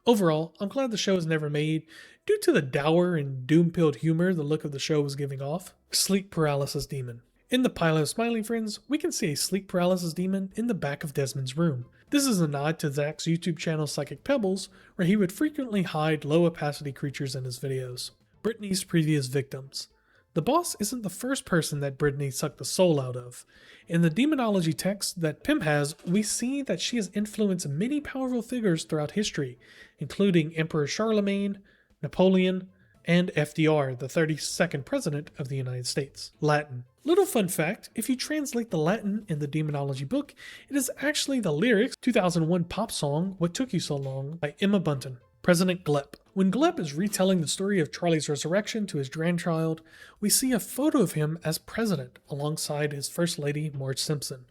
Overall, I'm glad the show was never made, due to the dour and doom-pilled humor the look of the show was giving off. Sleep Paralysis Demon. In the pilot of Smiling Friends, we can see a sleep paralysis demon in the back of Desmond's room. This is a nod to Zach's YouTube channel Psychic Pebbles, where he would frequently hide low-opacity creatures in his videos. Brittany's previous victims. The boss isn't the first person that Brittany sucked the soul out of. In the demonology text that Pim has, we see that she has influenced many powerful figures throughout history, including Emperor Charlemagne, Napoleon, and FDR, the 32nd President of the United States. Latin. Little fun fact, if you translate the Latin in the demonology book, it is actually the lyrics 2001 pop song What Took You So Long by Emma Bunton. President Glep. When Glep is retelling the story of Charlie's resurrection to his grandchild, we see a photo of him as president alongside his first lady, Marge Simpson.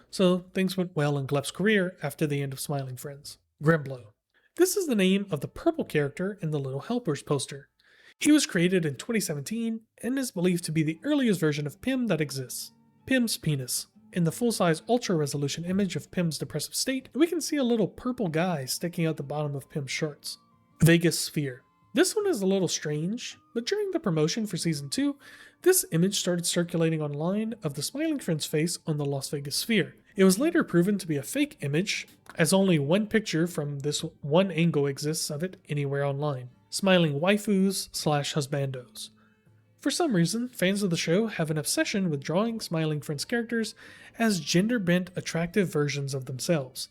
So things went well in Glep's career after the end of Smiling Friends. Grimblow. This is the name of the purple character in the Little Helpers poster. He was created in 2017 and is believed to be the earliest version of Pim that exists. Pim's penis. In the full-size ultra-resolution image of Pim's depressive state, we can see a little purple guy sticking out the bottom of Pim's shorts. Vegas Sphere. This one is a little strange, but during the promotion for Season 2, this image started circulating online of the Smiling Friends face on the Las Vegas Sphere. It was later proven to be a fake image, as only one picture from this one angle exists of it anywhere online. Smiling waifus / husbandos. For some reason, fans of the show have an obsession with drawing Smiling Friends characters as gender-bent, attractive versions of themselves.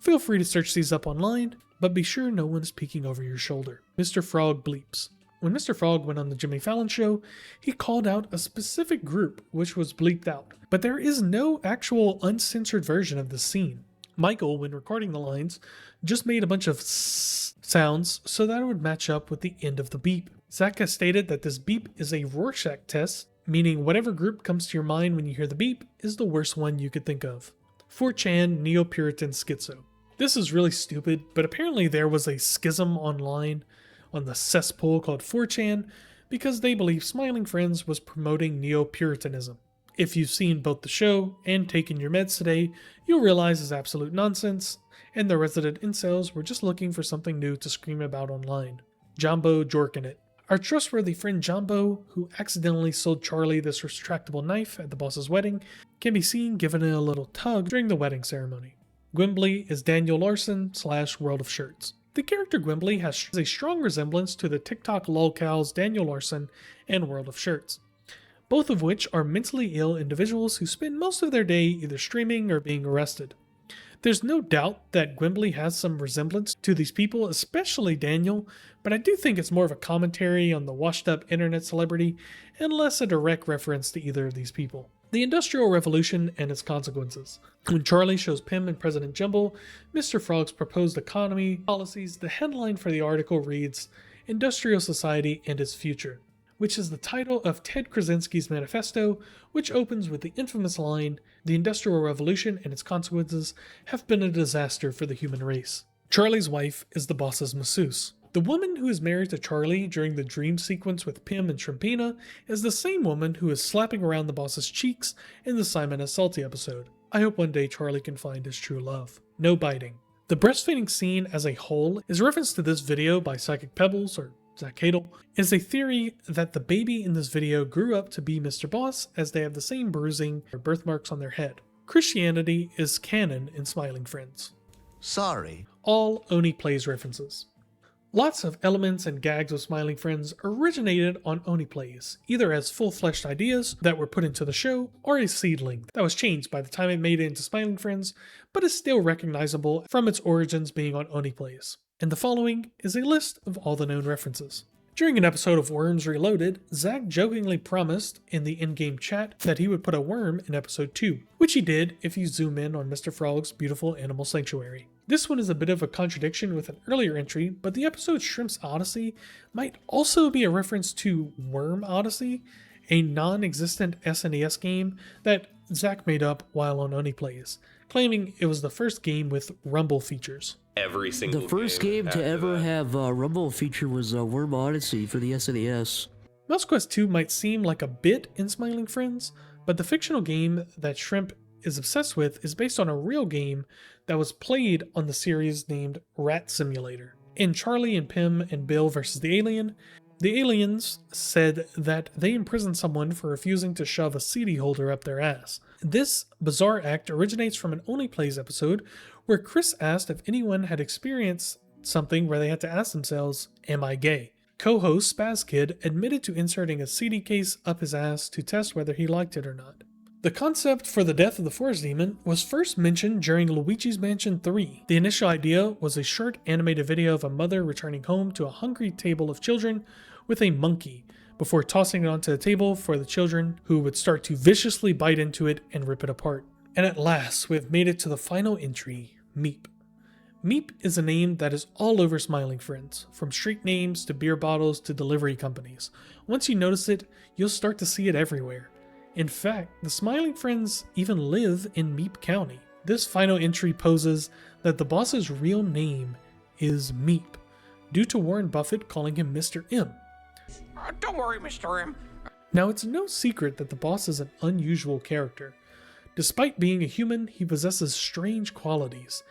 Feel free to search these up online, but be sure no one is peeking over your shoulder. Mr. Frog bleeps. When Mr. Frog went on the Jimmy Fallon show, he called out a specific group which was bleeped out, but there is no actual uncensored version of this scene. Michael, when recording the lines, just made a bunch of sounds so that it would match up with the end of the beep. Zach has stated that this beep is a Rorschach test, meaning whatever group comes to your mind when you hear the beep is the worst one you could think of. 4chan Neo-Puritan Schizo. This is really stupid, but apparently there was a schism online on the cesspool called 4chan because they believe Smiling Friends was promoting Neo-Puritanism. If you've seen both the show and taken your meds today, you'll realize it's absolute nonsense, and the resident incels were just looking for something new to scream about online. Jumbo Jorkin it. Our trustworthy friend Jumbo, who accidentally sold Charlie this retractable knife at the boss's wedding, can be seen giving it a little tug during the wedding ceremony. Gwimbly is Daniel Larson / World of Shirts. The character Gwimbly has a strong resemblance to the TikTok lolcows Daniel Larson and World of Shirts, both of which are mentally ill individuals who spend most of their day either streaming or being arrested. There's no doubt that Gwimbly has some resemblance to these people, especially Daniel, but I do think it's more of a commentary on the washed-up internet celebrity and less a direct reference to either of these people. The Industrial Revolution and its consequences. When Charlie shows Pim and President Jumble Mr. Frog's proposed economy policies, the headline for the article reads, Industrial Society and its Future. which is the title of Ted Krasinski's manifesto, which opens with the infamous line, "The Industrial Revolution and its consequences have been a disaster for the human race." Charlie's wife is the boss's masseuse. The woman who is married to Charlie during the dream sequence with Pim and Shrimpina is the same woman who is slapping around the boss's cheeks in the Simon S. Salty episode. I hope one day Charlie can find his true love. No biting. The breastfeeding scene as a whole is a reference to this video by Psychic Pebbles, or Zach Hadel. It is a theory that the baby in this video grew up to be Mr. Boss, as they have the same bruising or birthmarks on their head. Christianity is canon in Smiling Friends. Sorry. All Oni Plays references. Lots of elements and gags of Smiling Friends originated on Oni Plays, either as full-fleshed ideas that were put into the show, or a seedling that was changed by the time it made it into Smiling Friends, but is still recognizable from its origins being on Oni Plays. And the following is a list of all the known references. During an episode of Worms Reloaded, Zach jokingly promised in the in-game chat that he would put a worm in episode 2, which he did if you zoom in on Mr. Frog's beautiful animal sanctuary. This one is a bit of a contradiction with an earlier entry, but the episode Shrimp's Odyssey might also be a reference to Worm Odyssey, a non-existent SNES game that Zach made up while on Oni Plays, claiming it was the first game with rumble features. Every single The first game to ever have a rumble feature was Worm Odyssey for the SNES. Mouse Quest 2 might seem like a bit in Smiling Friends, but the fictional game that Shrimp is obsessed with is based on a real game that was played on the series named Rat Simulator. In Charlie and Pim and Bill vs. the aliens said that they imprisoned someone for refusing to shove a CD holder up their ass. This bizarre act originates from an Only Plays episode where Chris asked if anyone had experienced something where they had to ask themselves, "Am I gay?" Co-host Spaz Kid admitted to inserting a CD case up his ass to test whether he liked it or not. The concept for the death of the Forest Demon was first mentioned during Luigi's Mansion 3. The initial idea was a short animated video of a mother returning home to a hungry table of children with a monkey, before tossing it onto the table for the children, who would start to viciously bite into it and rip it apart. And at last, we have made it to the final entry, Meep. Meep is a name that is all over Smiling Friends, from street names to beer bottles to delivery companies. Once you notice it, you'll start to see it everywhere. In fact, the Smiling Friends even live in Meep County. This final entry poses that the boss's real name is Meep, due to Warren Buffett calling him Mr. M. Don't worry, Mr. M. Now, it's no secret that the boss is an unusual character. Despite being a human, he possesses strange qualities,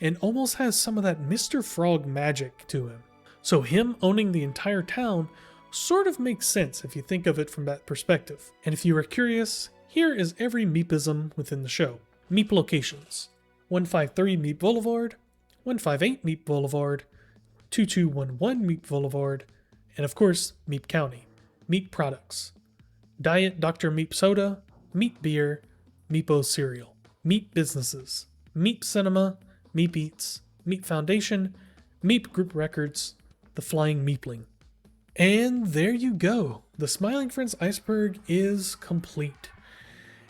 and almost has some of that Mr. Frog magic to him. So him owning the entire town sort of makes sense if you think of it from that perspective. And if you are curious, here is every Meepism within the show. Meep locations: 153 Meep Boulevard, 158 Meep Boulevard, 2211 Meep Boulevard, and of course, Meep County. Meep products: Diet Dr. Meep Soda, Meep Beer, Meepo Cereal. Meep businesses: Meep Cinema, Meep Eats, Meep Foundation, Meep Group Records, The Flying Meepling. And there you go. The Smiling Friends Iceberg is complete.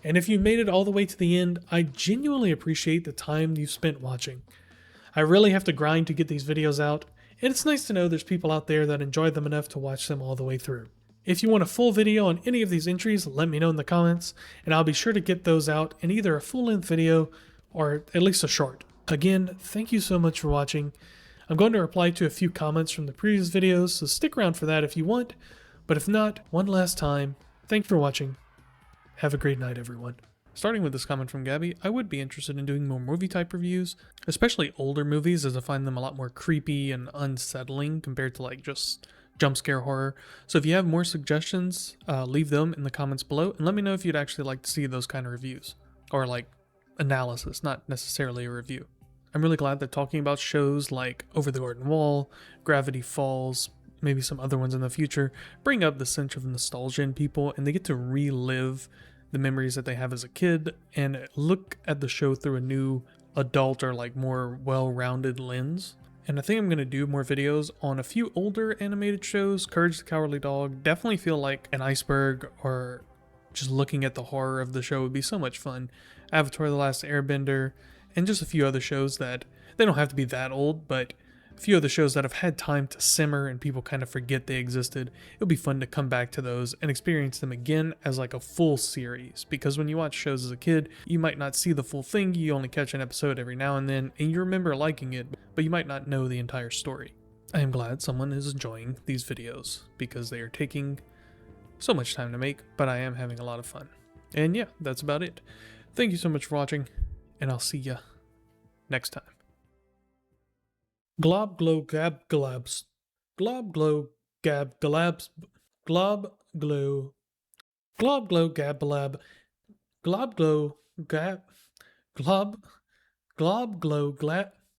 And if you made it all the way to the end, I genuinely appreciate the time you spent watching. I really have to grind to get these videos out, and it's nice to know there's people out there that enjoy them enough to watch them all the way through. If you want a full video on any of these entries, let me know in the comments, and I'll be sure to get those out in either a full-length video or at least a short. Again, thank you so much for watching. I'm going to reply to a few comments from the previous videos, so stick around for that if you want. But if not, one last time, thanks for watching. Have a great night, everyone. Starting with this comment from Gabby, I would be interested in doing more movie type reviews, especially older movies, as I find them a lot more creepy and unsettling compared to like just jump scare horror. So if you have more suggestions, leave them in the comments below and let me know if you'd actually like to see those kind of reviews, or like analysis, not necessarily a review. I'm really glad that talking about shows like Over the Garden Wall, Gravity Falls, maybe some other ones in the future, bring up the sense of nostalgia in people, and they get to relive the memories that they have as a kid and look at the show through a new adult or like more well-rounded lens. And I think I'm going to do more videos on a few older animated shows. Courage the Cowardly Dog, definitely feel like an Iceberg, or just looking at the horror of the show would be so much fun. Avatar: The Last Airbender, and just a few other shows that they don't have to be that old, but A few of the shows that have had time to simmer and people kind of forget they existed, it'll be fun to come back to those and experience them again as like a full series. Because when you watch shows as a kid, you might not see the full thing, you only catch an episode every now and then, and you remember liking it, but you might not know the entire story. I am glad someone is enjoying these videos, because they are taking so much time to make, but I am having a lot of fun. And yeah, that's about it. Thank you so much for watching, and I'll see ya next time. Glob glow gab galabs. Glob glow gab galabs. Glob glow. Glob glow gab galab. Glob glow gab. Glob. Glob glow glab.